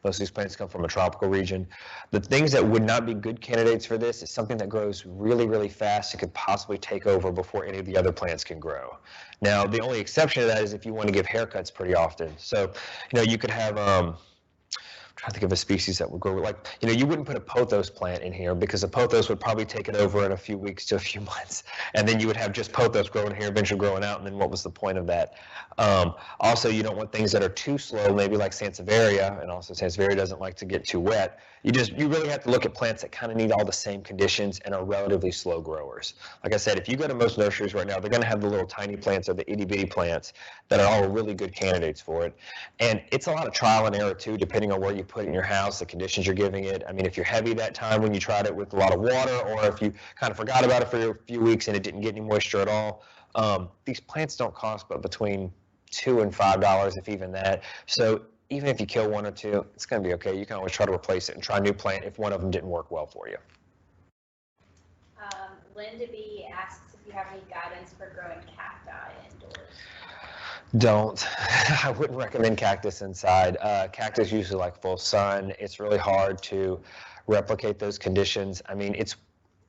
Most of these plants come from a tropical region. The things that would not be good candidates for this is something that grows really, really fast and could possibly take over before any of the other plants can grow. Now, the only exception to that is if you want to give haircuts pretty often. So, you could have, I'm trying to think of a species that would grow, you wouldn't put a pothos plant in here because a pothos would probably take it over in a few weeks to a few months. And then you would have just pothos growing here, eventually growing out, and then what was the point of that? Also, you don't want things that are too slow, maybe like Sansevieria, and also Sansevieria doesn't like to get too wet. You really have to look at plants that kind of need all the same conditions and are relatively slow growers. Like I said, if you go to most nurseries right now, they're going to have the little tiny plants or the itty bitty plants that are all really good candidates for it. And it's a lot of trial and error too, depending on where you put it in your house, the conditions you're giving it. If you're heavy that time when you tried it with a lot of water, or if you kind of forgot about it for a few weeks and it didn't get any moisture at all, these plants don't cost but between $2 and $5, if even that. So even if you kill one or two, it's going to be okay. You can always try to replace it and try a new plant if one of them didn't work well for you. Linda B asks if you have any guidance for growing cacti indoors. Don't. I wouldn't recommend cactus inside. Cactus usually like full sun. It's really hard to replicate those conditions. It's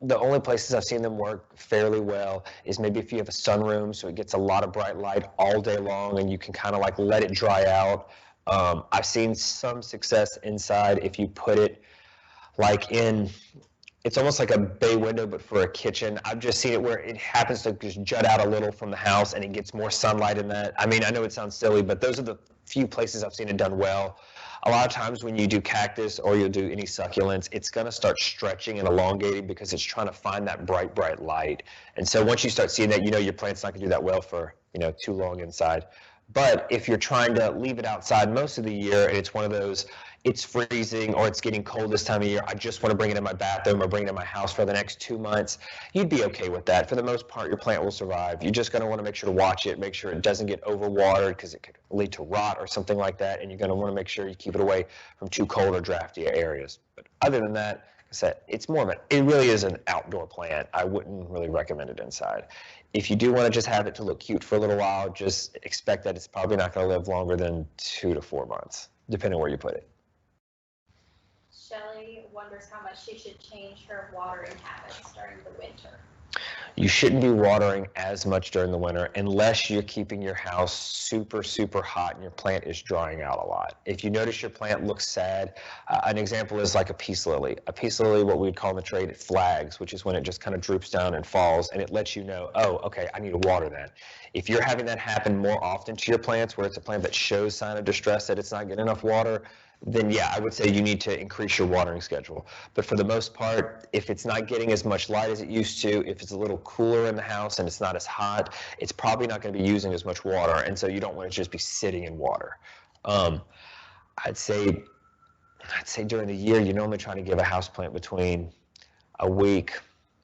the only places I've seen them work fairly well is maybe if you have a sunroom, so it gets a lot of bright light all day long and you can kind of like let it dry out. I've seen some success inside if you put it like in, it's almost like a bay window, but for a kitchen. I've just seen it where it happens to just jut out a little from the house and it gets more sunlight in that. I mean, I know it sounds silly, but those are the few places I've seen it done well. A lot of times when you do cactus or you'll do any succulents, it's going to start stretching and elongating because it's trying to find that bright, bright light. And so once you start seeing that, you know your plant's not going to do that well for, too long inside. But if you're trying to leave it outside most of the year and it's one of those, it's freezing or it's getting cold this time of year, I just want to bring it in my bathroom or bring it in my house for the next 2 months, you'd be okay with that. For the most part, your plant will survive. You're just going to want to make sure to watch it, make sure it doesn't get overwatered because it could lead to rot or something like that, and you're going to want to make sure you keep it away from too cold or drafty areas. But other than that, like I said, it's more of it really is an outdoor plant. I wouldn't really recommend it inside. If you do want to just have it to look cute for a little while, just expect that it's probably not going to live longer than 2 to 4 months, depending on where you put it. Shelly wonders how much she should change her watering habits during the winter. You shouldn't be watering as much during the winter unless you're keeping your house super, super hot and your plant is drying out a lot. If you notice your plant looks sad, an example is like a peace lily. A peace lily, what we would call in the trade, it flags, which is when it just kind of droops down and falls, and it lets you know, oh, okay, I need to water that. If you're having that happen more often to your plants, where it's a plant that shows sign of distress that it's not getting enough water, then yeah, I would say you need to increase your watering schedule. But for the most part, if it's not getting as much light as it used to, if it's a little cooler in the house and it's not as hot, it's probably not going to be using as much water, and so you don't want to just be sitting in water. I'd say during the year, you're normally trying to give a houseplant between a week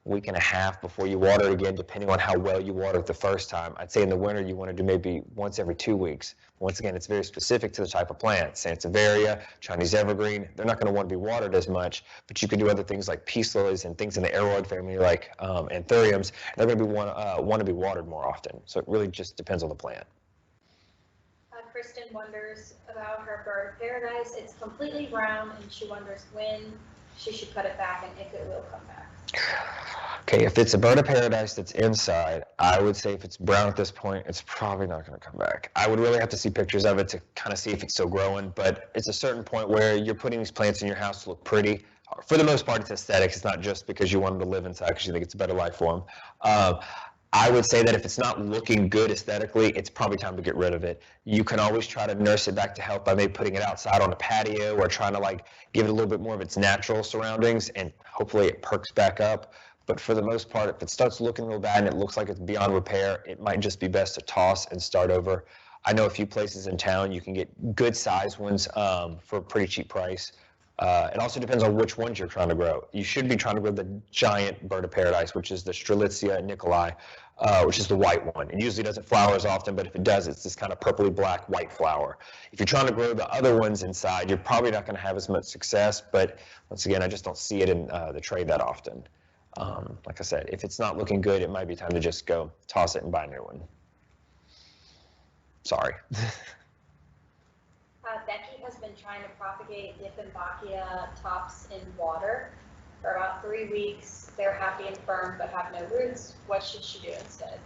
and a half before you water it again, depending on how well you water it the first time. I'd say in the winter, you want to do maybe once every 2 weeks. Once again, it's very specific to the type of plant. Sansevieria, Chinese evergreen, they're not going to want to be watered as much, but you can do other things like peace lilies and things in the aroid family like anthuriums. They're going to want to be watered more often. So it really just depends on the plant. Kristen wonders about her bird of paradise. It's completely brown, and she wonders when she should cut it back and if it will come back. Okay, if it's a bird of paradise that's inside, I would say if it's brown at this point, it's probably not going to come back. I would really have to see pictures of it to kind of see if it's still growing, but it's a certain point where you're putting these plants in your house to look pretty. For the most part, it's aesthetics. It's not just because you want them to live inside because you think it's a better life for them. I would say that if it's not looking good aesthetically, it's probably time to get rid of it. You can always try to nurse it back to health by maybe putting it outside on a patio or trying to give it a little bit more of its natural surroundings, and hopefully it perks back up. But for the most part, if it starts looking real bad and it looks like it's beyond repair, it might just be best to toss and start over. I know a few places in town you can get good size ones for a pretty cheap price. It also depends on which ones you're trying to grow. You should be trying to grow the giant bird of paradise, which is the Strelitzia nicolai, which is the white one. It usually doesn't flower as often, but if it does, it's this kind of purpley black white flower. If you're trying to grow the other ones inside, you're probably not going to have as much success, but once again, I just don't see it in the trade that often. Like I said, if it's not looking good, it might be time to just go toss it and buy a new one. Sorry. Becky has been trying to propagate Dieffenbachia tops in water for about 3 weeks. They're happy and firm but have no roots. What should she do instead?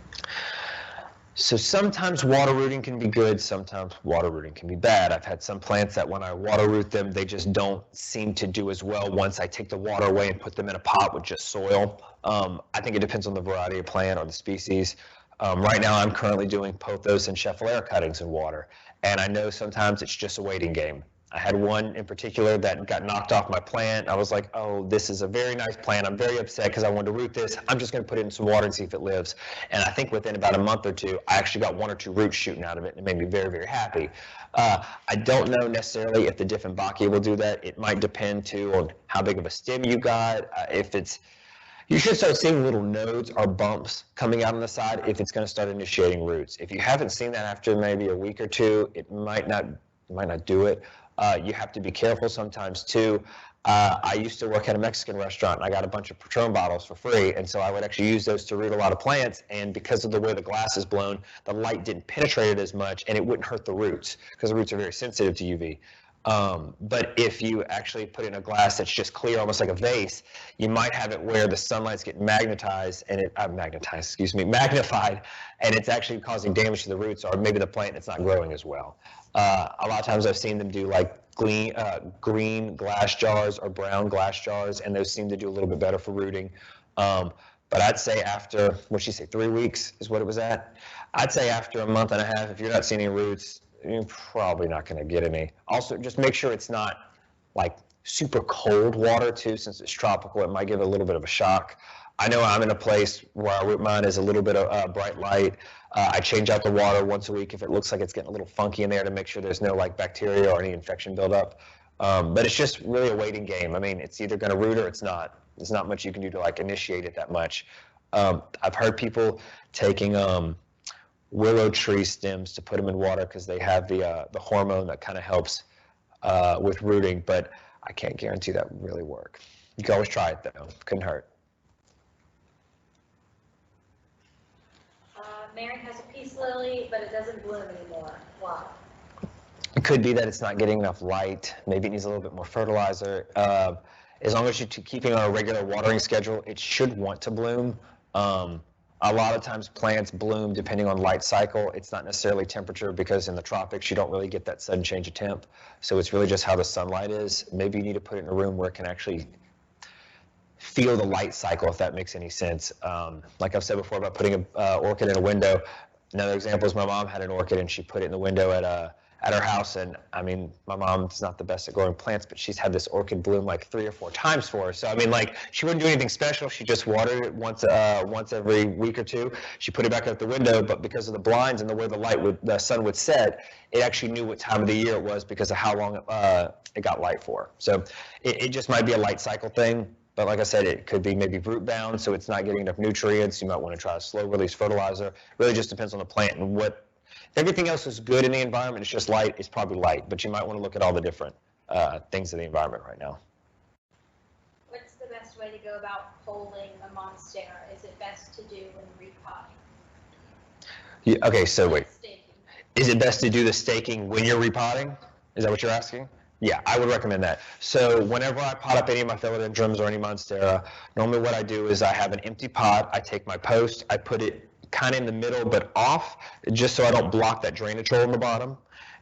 So sometimes water rooting can be good, sometimes water rooting can be bad. I've had some plants that when I water root them, they just don't seem to do as well once I take the water away and put them in a pot with just soil. I think it depends on the variety of plant or the species. Right now I'm currently doing pothos and schefflera cuttings in water, and I know sometimes it's just a waiting game. I had one in particular that got knocked off my plant. I was like, oh, this is a very nice plant. I'm very upset because I wanted to root this. I'm just going to put it in some water and see if it lives. And I think within about a month or two, I actually got 1 or 2 roots shooting out of it, and it made me very, very happy. I don't know necessarily if the Dieffenbachia will do that. It might depend, too, on how big of a stem you got. You should start seeing little nodes or bumps coming out on the side if it's going to start initiating roots. If you haven't seen that after maybe a week or two, it might not do it. You have to be careful sometimes too. I used to work at a Mexican restaurant and I got a bunch of Patron bottles for free, and so I would actually use those to root a lot of plants, and because of the way the glass is blown, the light didn't penetrate it as much and it wouldn't hurt the roots because the roots are very sensitive to UV. But if you actually put it in a glass that's just clear, almost like a vase, you might have it where the sunlight's getting magnified, and it's actually causing damage to the roots, or maybe the plant it's not growing as well. A lot of times I've seen them do like green glass jars or brown glass jars, and those seem to do a little bit better for rooting. But I'd say after, what'd she say, 3 weeks is what it was at? I'd say after a month and a half, if you're not seeing any roots, you're probably not going to get any. Also, just make sure it's not like super cold water too, since it's tropical. It might give it a little bit of a shock. I know I'm in a place where I root mine is a little bit of bright light. I change out the water once a week if it looks like it's getting a little funky in there to make sure there's no like bacteria or any infection buildup. But it's just really a waiting game. I mean, it's either going to root or it's not. There's not much you can do to like initiate it that much. I've heard people taking willow tree stems to put them in water because they have the hormone that kind of helps with rooting, but I can't guarantee that would really work. You can always try it though, couldn't hurt. Mary has a peace lily, but it doesn't bloom anymore. Why? It could be that it's not getting enough light. Maybe it needs a little bit more fertilizer. As long as you're keeping on a regular watering schedule, it should want to bloom. A lot of times plants bloom depending on light cycle. It's not necessarily temperature, because in the tropics you don't really get that sudden change of temp. So it's really just how the sunlight is. Maybe you need to put it in a room where it can actually feel the light cycle, if that makes any sense. Like I've said before about putting an orchid in a window. Another example is my mom had an orchid and she put it in the window at her house, and I mean, my mom's not the best at growing plants, but she's had this orchid bloom like 3 or 4 times for her. So I mean, like, she wouldn't do anything special. She just watered it once every week or two. She put it back out the window, but because of the blinds and the way the sun would set, it actually knew what time of the year it was because of how long it got light for. So it just might be a light cycle thing. But like I said, it could be maybe root bound, so it's not getting enough nutrients. You might want to try a slow release fertilizer. It really just depends on the plant and what. Everything else is good in the environment. It's just light. It's probably light, but you might want to look at all the different things in the environment right now. What's the best way to go about polling a monstera? Is it best to do when repotting? Yeah, okay, so wait. Staking. Is it best to do the staking when you're repotting? Is that what you're asking? Yeah, I would recommend that. So whenever I pot up any of my philodendrons or any monstera, normally what I do is I have an empty pot. I take my post, I put it kind of in the middle but off, just so I don't block that drainage hole in the bottom.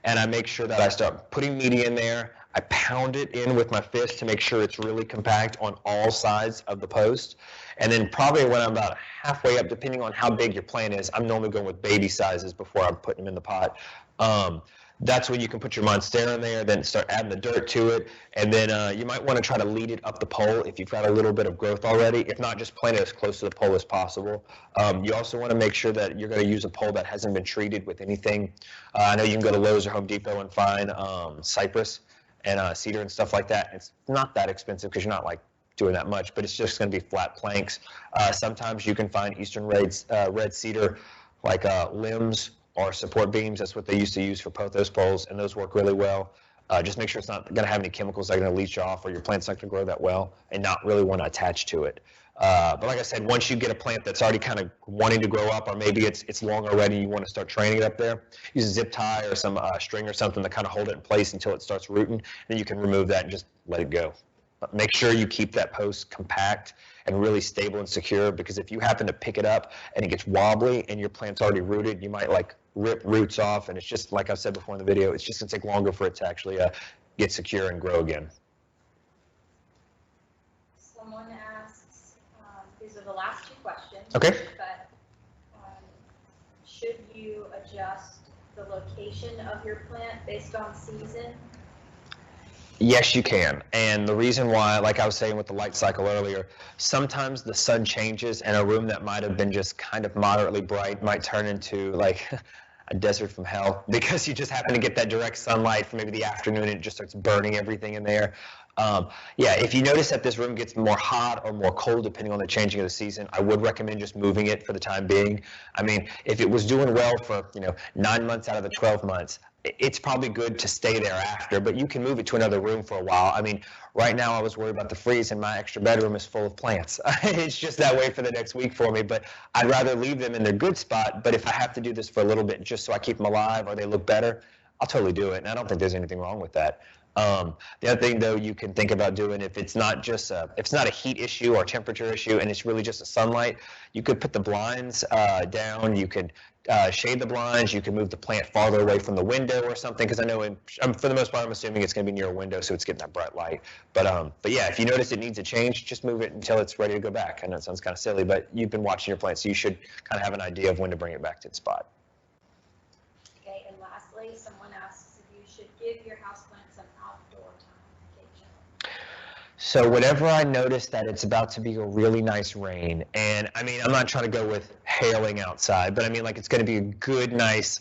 And I make sure that I start putting media in there. I pound it in with my fist to make sure it's really compact on all sides of the post. And then probably when I'm about halfway up, depending on how big your plant is, I'm normally going with baby sizes before I'm putting them in the pot. That's when you can put your monstera in there, then start adding the dirt to it, and then you might want to try to lead it up the pole if you've got a little bit of growth already. If not, just plant it as close to the pole as possible. You also want to make sure that you're going to use a pole that hasn't been treated with anything. I know you can go to Lowe's or Home Depot and find cypress and cedar and stuff like that. It's not that expensive because you're not like doing that much, but it's just going to be flat planks. Sometimes you can find eastern red cedar like limbs or support beams. That's what they used to use for pothos poles, and those work really well. Just make sure it's not going to have any chemicals that are going to leach off, or your plant's not going to grow that well and not really want to attach to it. But like I said, once you get a plant that's already kind of wanting to grow up, or maybe it's long already and you want to start training it up there, use a zip tie or some string or something to kind of hold it in place until it starts rooting. Then you can remove that and just let it go. But make sure you keep that post compact and really stable and secure, because if you happen to pick it up and it gets wobbly and your plant's already rooted, you might like rip roots off, and it's just, like I said before in the video, it's just going to take longer for it to actually get secure and grow again. Someone asks, these are the last 2 questions. Okay. But should you adjust the location of your plant based on season? Yes, you can. And the reason why, like I was saying with the light cycle earlier, sometimes the sun changes and a room that might have been just kind of moderately bright might turn into like a desert from hell, because you just happen to get that direct sunlight from maybe the afternoon and it just starts burning everything in there. Yeah, if you notice that this room gets more hot or more cold depending on the changing of the season, I would recommend just moving it for the time being. I mean, if it was doing well for 9 months out of the 12 months, it's probably good to stay there after, but you can move it to another room for a while. I mean, right now I was worried about the freeze, and my extra bedroom is full of plants. It's just that way for the next week for me, but I'd rather leave them in their good spot. But if I have to do this for a little bit just so I keep them alive or they look better, I'll totally do it, and I don't think there's anything wrong with that. The other thing, though, you can think about doing, if it's not just if it's not a heat issue or temperature issue, and it's really just a sunlight, you could put the blinds down. You could shade the blinds. You can move the plant farther away from the window or something. Because I know, for the most part, I'm assuming it's going to be near a window, so it's getting that bright light. But yeah, if you notice it needs a change, just move it until it's ready to go back. I know it sounds kind of silly, but you've been watching your plant, so you should kind of have an idea of when to bring it back to its spot. Okay, and lastly, someone asks if you should give your houseplants some outdoor time occasionally. So whenever I notice that it's about to be a really nice rain, and I mean, I'm not trying to go with hailing outside, but I mean, like, it's going to be a good, nice,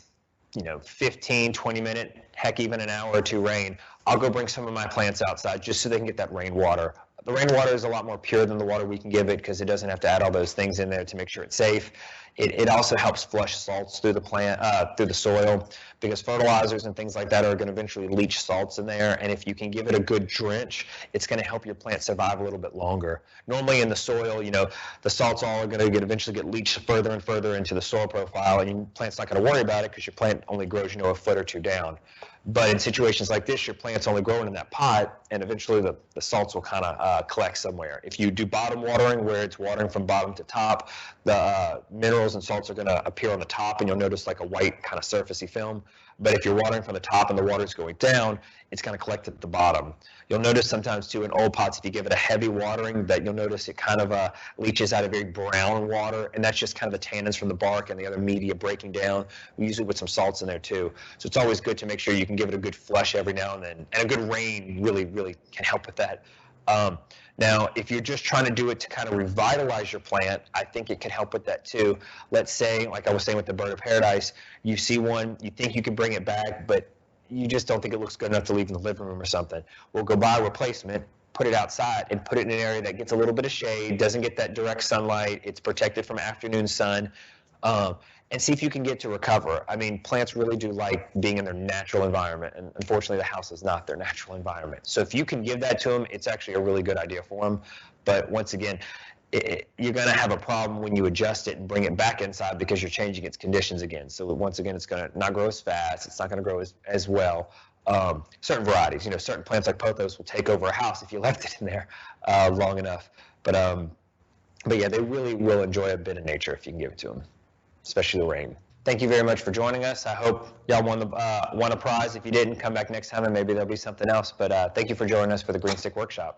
15, 20 minute, heck, even an hour or two rain, I'll go bring some of my plants outside just so they can get that rainwater. The rainwater is a lot more pure than the water we can give it because it doesn't have to add all those things in there to make sure it's safe. It also helps flush salts through the plant, through the soil, because fertilizers and things like that are going to eventually leach salts in there. And if you can give it a good drench, it's going to help your plant survive a little bit longer. Normally in the soil, the salts all are going to eventually get leached further and further into the soil profile, and your plant's not going to worry about it because your plant only grows, a foot or two down. But in situations like this, your plant's only growing in that pot, and eventually the salts will kind of collect somewhere. If you do bottom watering, where it's watering from bottom to top, the minerals and salts are going to appear on the top, and you'll notice like a white kind of surfacey film. But if you're watering from the top and the water's going down, it's going to collect at the bottom. You'll notice sometimes too in old pots, if you give it a heavy watering, that you'll notice it kind of leaches out a very brown water, and that's just kind of the tannins from the bark and the other media breaking down, usually with some salts in there too. So it's always good to make sure you can give it a good flush every now and then, and a good rain really, really can help with that. Now, if you're just trying to do it to kind of revitalize your plant, I think it can help with that too. Let's say, like I was saying with the bird of paradise, you see one, you think you can bring it back, but you just don't think it looks good enough to leave in the living room or something. Well, go buy a replacement, put it outside, and put it in an area that gets a little bit of shade, doesn't get that direct sunlight, it's protected from afternoon sun, and see if you can get to recover. I mean, plants really do like being in their natural environment, and unfortunately the house is not their natural environment. So if you can give that to them, it's actually a really good idea for them. But once again, you're going to have a problem when you adjust it and bring it back inside because you're changing its conditions again. So once again, it's going to not grow as fast, it's not going to grow as well. Certain varieties, certain plants like pothos will take over a house if you left it in there long enough. But yeah, they really will enjoy a bit of nature if you can give it to them, especially the rain. Thank you very much for joining us. I hope y'all won a prize. If you didn't, come back next time and maybe there'll be something else. But thank you for joining us for the Green Stick Workshop.